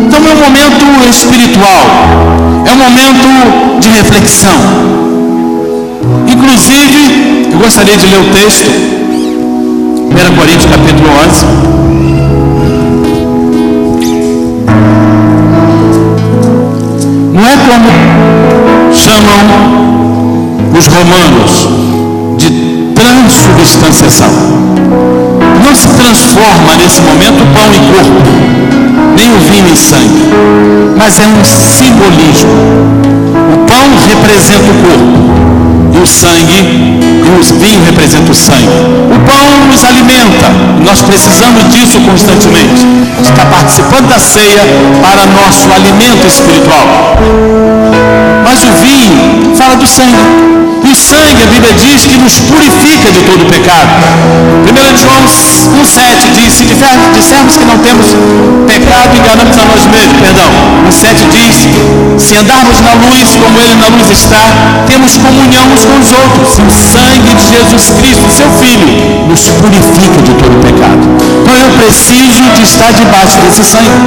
Speaker 3: Então é um momento espiritual, é um momento de reflexão. Inclusive, eu gostaria de ler o texto, 1 Coríntios capítulo 11. Não é como chamam os romanos de transubstanciação. Não se transforma nesse momento o pão em corpo, nem o vinho em sangue, mas é um simbolismo. O pão representa o corpo, e o sangue, e o vinho representa o sangue. O pão nos alimenta, e nós precisamos disso constantemente. Está participando da ceia para nosso alimento espiritual. Mas o vinho fala do sangue. E o sangue, a Bíblia diz que nos purifica de todo pecado. 1 João 1,7 diz: se dissermos que não temos pecado, enganamos a nós mesmos. 1,7 diz: se andarmos na luz como Ele na luz está, temos comunhão uns com os outros. O sangue de Jesus Cristo, seu Filho, nos purifica de todo pecado. Então eu preciso de estar debaixo desse sangue.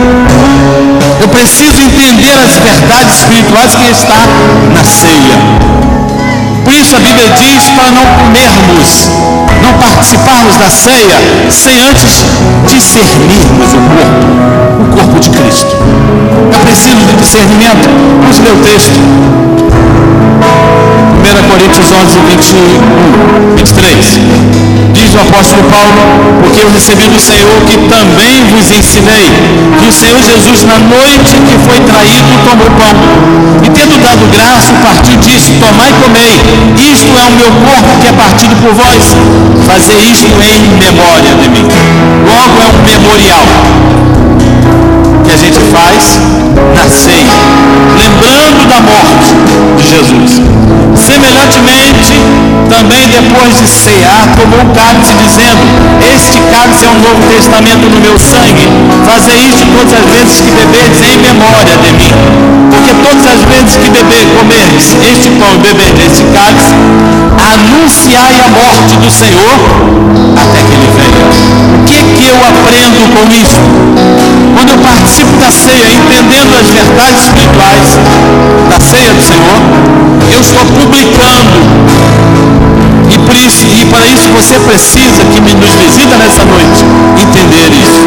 Speaker 3: Eu preciso entender as verdades espirituais que está na ceia. Por isso a Bíblia diz para não comermos, não participarmos da ceia sem antes discernirmos o corpo de Cristo. Eu preciso de discernimento. Vamos ler o texto. 1 Coríntios 11, 21, 23. Diz o apóstolo Paulo: porque eu recebi do Senhor que também vos ensinei, que o Senhor Jesus, na noite que foi traído, tomou pão, e tendo dado graça, partiu disso: tomai e comei, isto é o meu corpo que é partido por vós, fazer isto em memória de mim. Logo é um memorial que a gente faz na ceia, lembrando da morte de Jesus. Semelhantemente, também depois de cear, tomou o cálice, dizendo: este cálice é um novo testamento no meu sangue, fazei isto todas as vezes que beberdes em memória de mim. Porque todas as vezes que comerdes este pão e beberdes este cálice, anunciai a morte do Senhor até que Ele venha. O que eu aprendo com isso? Quando eu participo da ceia, entendendo as verdades espirituais da ceia do Senhor, eu estou publicando. E para isso você precisa, que nos visita nessa noite, entender isso.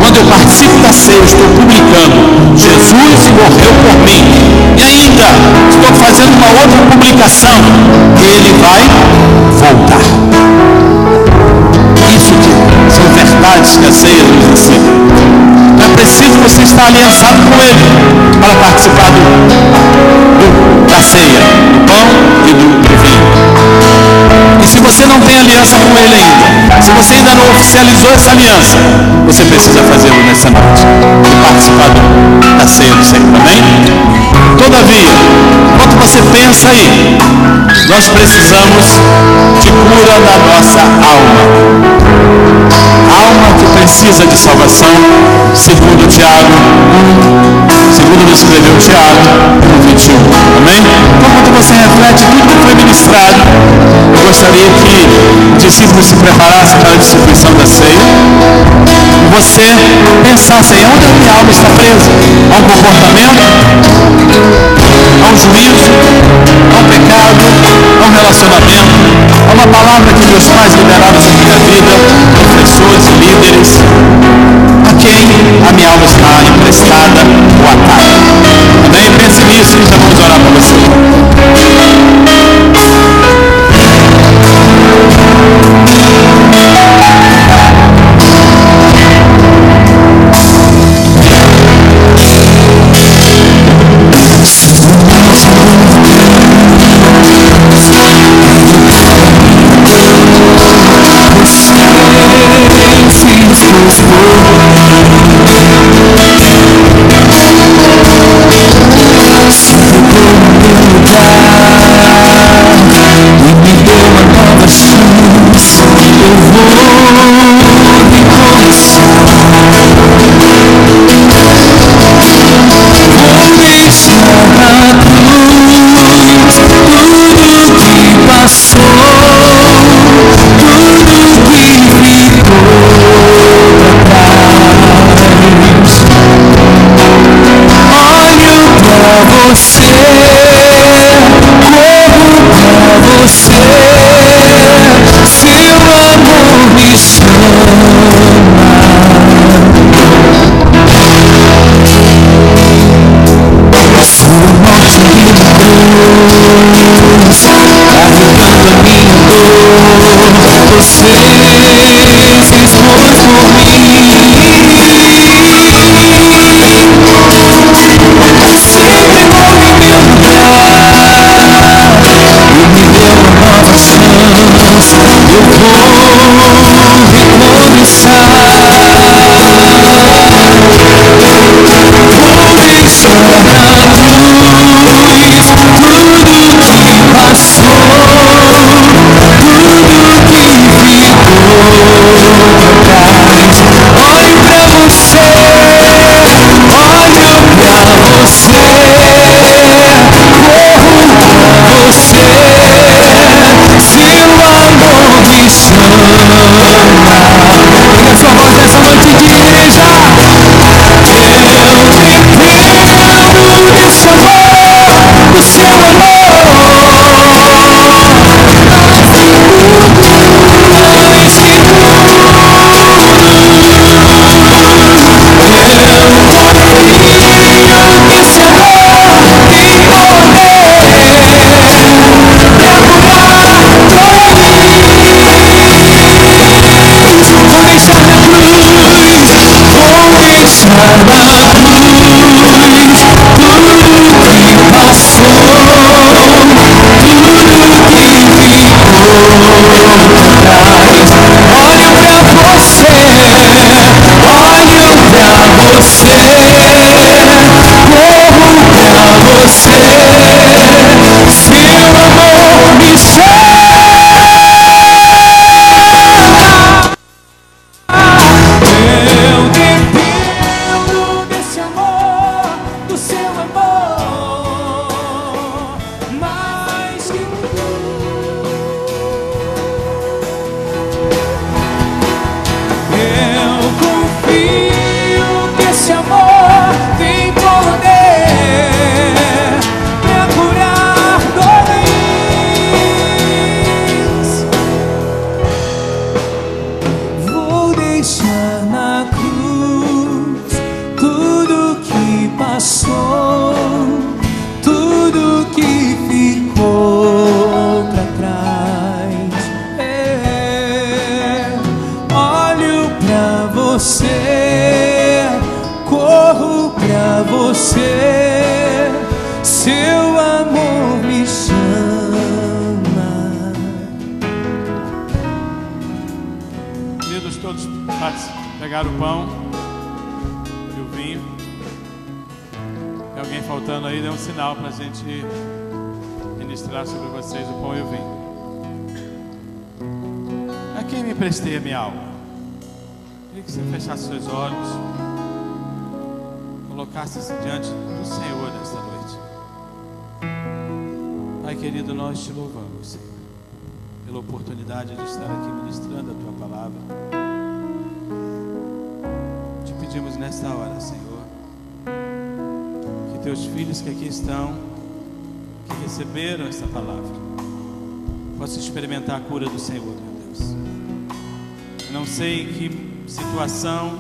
Speaker 3: Quando eu participo da ceia, eu estou publicando: Jesus morreu por mim. E ainda estou fazendo uma outra publicação: Ele vai voltar. está aliançado com Ele para participar da ceia, do pão e do vinho. E se você não tem aliança com Ele ainda, se você ainda não oficializou essa aliança, você precisa fazê-lo nessa noite e participar da ceia do Senhor, amém? Todavia, enquanto você pensa aí, nós precisamos de cura da nossa alma. Alma que precisa de salvação, segundo Tiago 1, segundo nos escreveu Tiago 1:21, amém? Então, quando você reflete tudo que foi ministrado, eu gostaria que o discípulo se preparasse para a distribuição da ceia. Você pensasse aí, onde a minha alma está presa? A um comportamento? A um juízo? A um pecado? A um relacionamento? A uma palavra que meus pais liberaram sobre minha vida, professores e líderes? A quem a minha alma está emprestada ou atada? Amém? Pense nisso e já vamos orar para você.
Speaker 2: Pegaram o pão e o vinho. Tem alguém faltando aí, dê um sinal para a gente ministrar sobre vocês o pão e o vinho. A quem me emprestei a minha alma? Queria que você fechasse seus olhos, colocasse-se diante do Senhor nesta noite. Pai querido, nós te louvamos, Senhor, pela oportunidade de estar aqui ministrando a tua palavra. Te pedimos nesta hora, Senhor, que teus filhos que aqui estão, que receberam esta palavra, possam experimentar a cura do Senhor, meu Deus. Eu não sei em que situação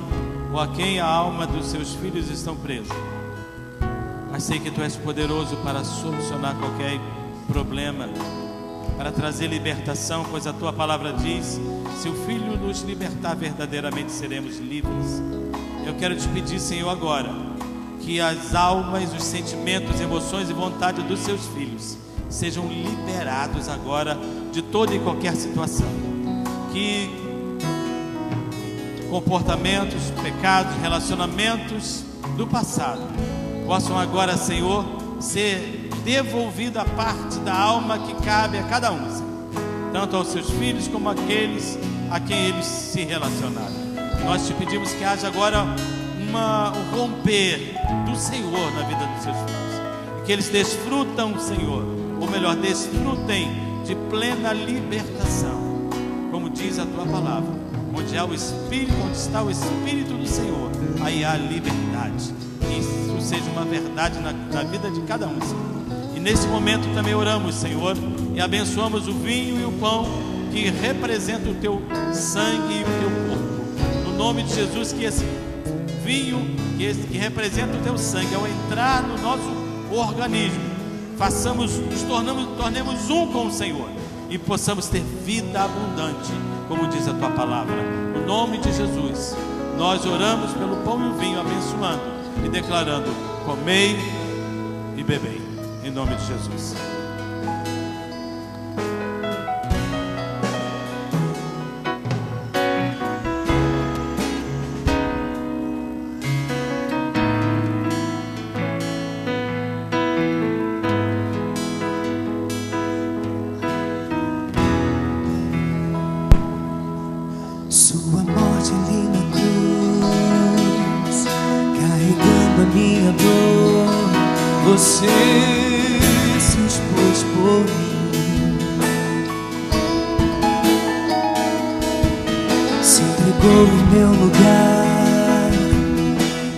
Speaker 2: ou a quem a alma dos seus filhos estão presas, mas sei que tu és poderoso para solucionar qualquer problema, para trazer libertação, pois a tua palavra diz: se o Filho nos libertar, verdadeiramente seremos livres. Eu quero te pedir, Senhor, agora, que as almas, os sentimentos, emoções e vontade dos seus filhos sejam liberados agora de toda e qualquer situação. Que comportamentos, pecados, relacionamentos do passado possam agora, Senhor, ser devolvida a parte da alma que cabe a cada um, Senhor, tanto aos seus filhos como àqueles a quem eles se relacionaram. Nós te pedimos que haja agora um romper do Senhor na vida dos seus filhos, que eles desfrutam, Senhor, ou melhor, desfrutem de plena libertação, como diz a tua palavra: onde há o Espírito, onde está o Espírito do Senhor, aí há liberdade. Que isso seja uma verdade na vida de cada um, Senhor. E nesse momento também oramos, Senhor, e abençoamos o vinho e o pão que representa o teu sangue e o teu corpo. No nome de Jesus, que esse vinho que representa o teu sangue, ao entrar no nosso organismo, tornemos um com o Senhor e possamos ter vida abundante, como diz a tua palavra. No nome de Jesus, nós oramos pelo pão e o vinho, abençoando e declarando: comei e bebei, em nome de Jesus.
Speaker 4: Sua morte ali na cruz, carregando a minha dor, você se expôs por mim, se entregou em meu lugar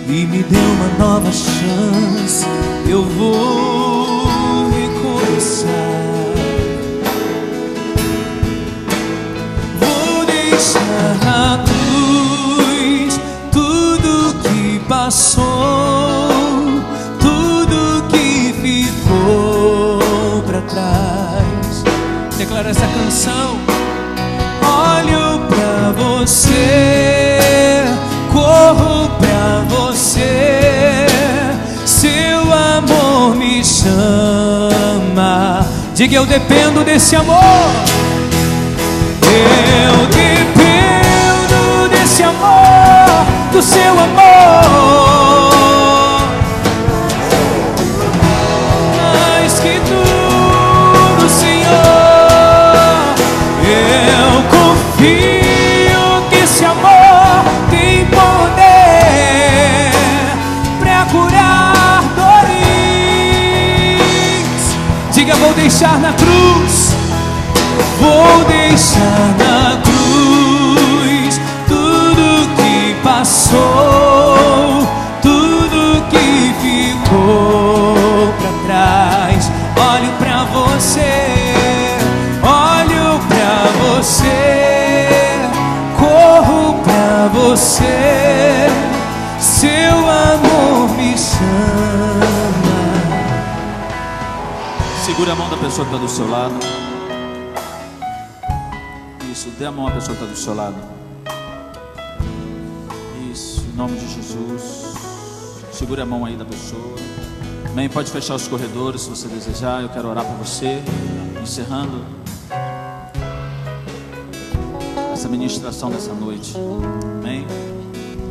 Speaker 4: e me deu uma nova chance. Eu vou recomeçar. Na cruz, tudo que passou, tudo que ficou pra trás. Declara essa canção. Olho pra você, corro pra você, seu amor me chama. Diga: eu dependo desse amor. Eu dependo desse amor, do seu amor. Mais que tudo, Senhor, eu confio que esse amor tem poder pra curar dores. Diga: vou deixar na cruz. Vou deixar na cruz tudo que passou, tudo que ficou pra trás. Olho pra você, olho pra você, corro pra você, seu amor me chama.
Speaker 5: Segura a mão da pessoa que está do seu lado. Isso, dê a mão à pessoa que está do seu lado. Isso, em nome de Jesus. Segura a mão aí da pessoa. Amém, pode fechar os corredores se você desejar. Eu quero orar por você. Encerrando nessa ministração dessa noite. Amém?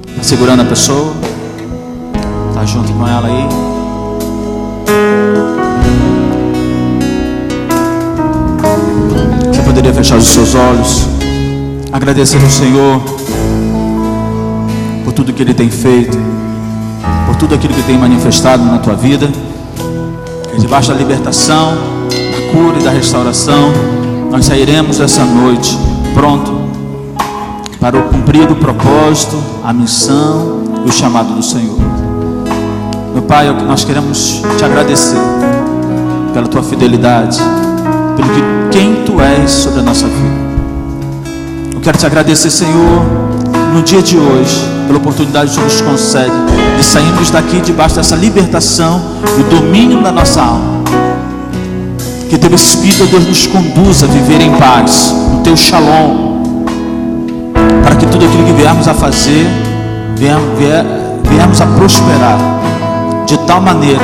Speaker 5: Está segurando a pessoa? Está junto com ela aí? Você poderia fechar os seus olhos, agradecer ao Senhor por tudo que Ele tem feito, por tudo aquilo que tem manifestado na tua vida. E debaixo da libertação, da cura e da restauração, nós sairemos essa noite pronto para cumprir o propósito, a missão e o chamado do Senhor. Meu Pai, nós queremos te agradecer pela tua fidelidade, pelo que quem tu és sobre a nossa vida. Eu quero te agradecer, Senhor, no dia de hoje, pela oportunidade que tu nos concede de sairmos daqui debaixo dessa libertação e o domínio da nossa alma. Que teu Espírito, Deus, nos conduza a viver em paz, no teu shalom, para que tudo aquilo que viermos a fazer, viermos a prosperar, de tal maneira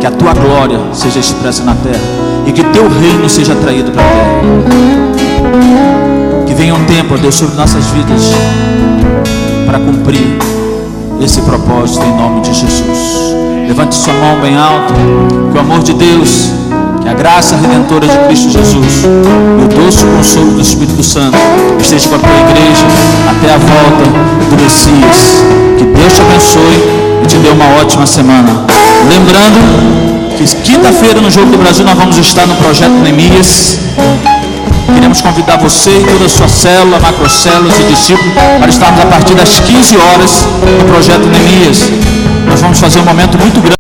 Speaker 5: que a tua glória seja expressa na terra e que teu reino seja traído para a terra. Que venha um tempo, ó Deus, sobre nossas vidas para cumprir esse propósito em nome de Jesus. Levante sua mão bem alto. Que o amor de Deus, que a graça redentora de Cristo Jesus e o doce consolo do Espírito Santo esteja com a tua igreja até a volta do Messias. Que Deus te abençoe e te dê uma ótima semana. Lembrando que quinta-feira no Jogo do Brasil nós vamos estar no Projeto Neemias. Queremos convidar você e toda a sua célula, macrocélulas e discípulos para estarmos a partir das 15 horas no Projeto Neemias. Nós vamos fazer um momento muito grande.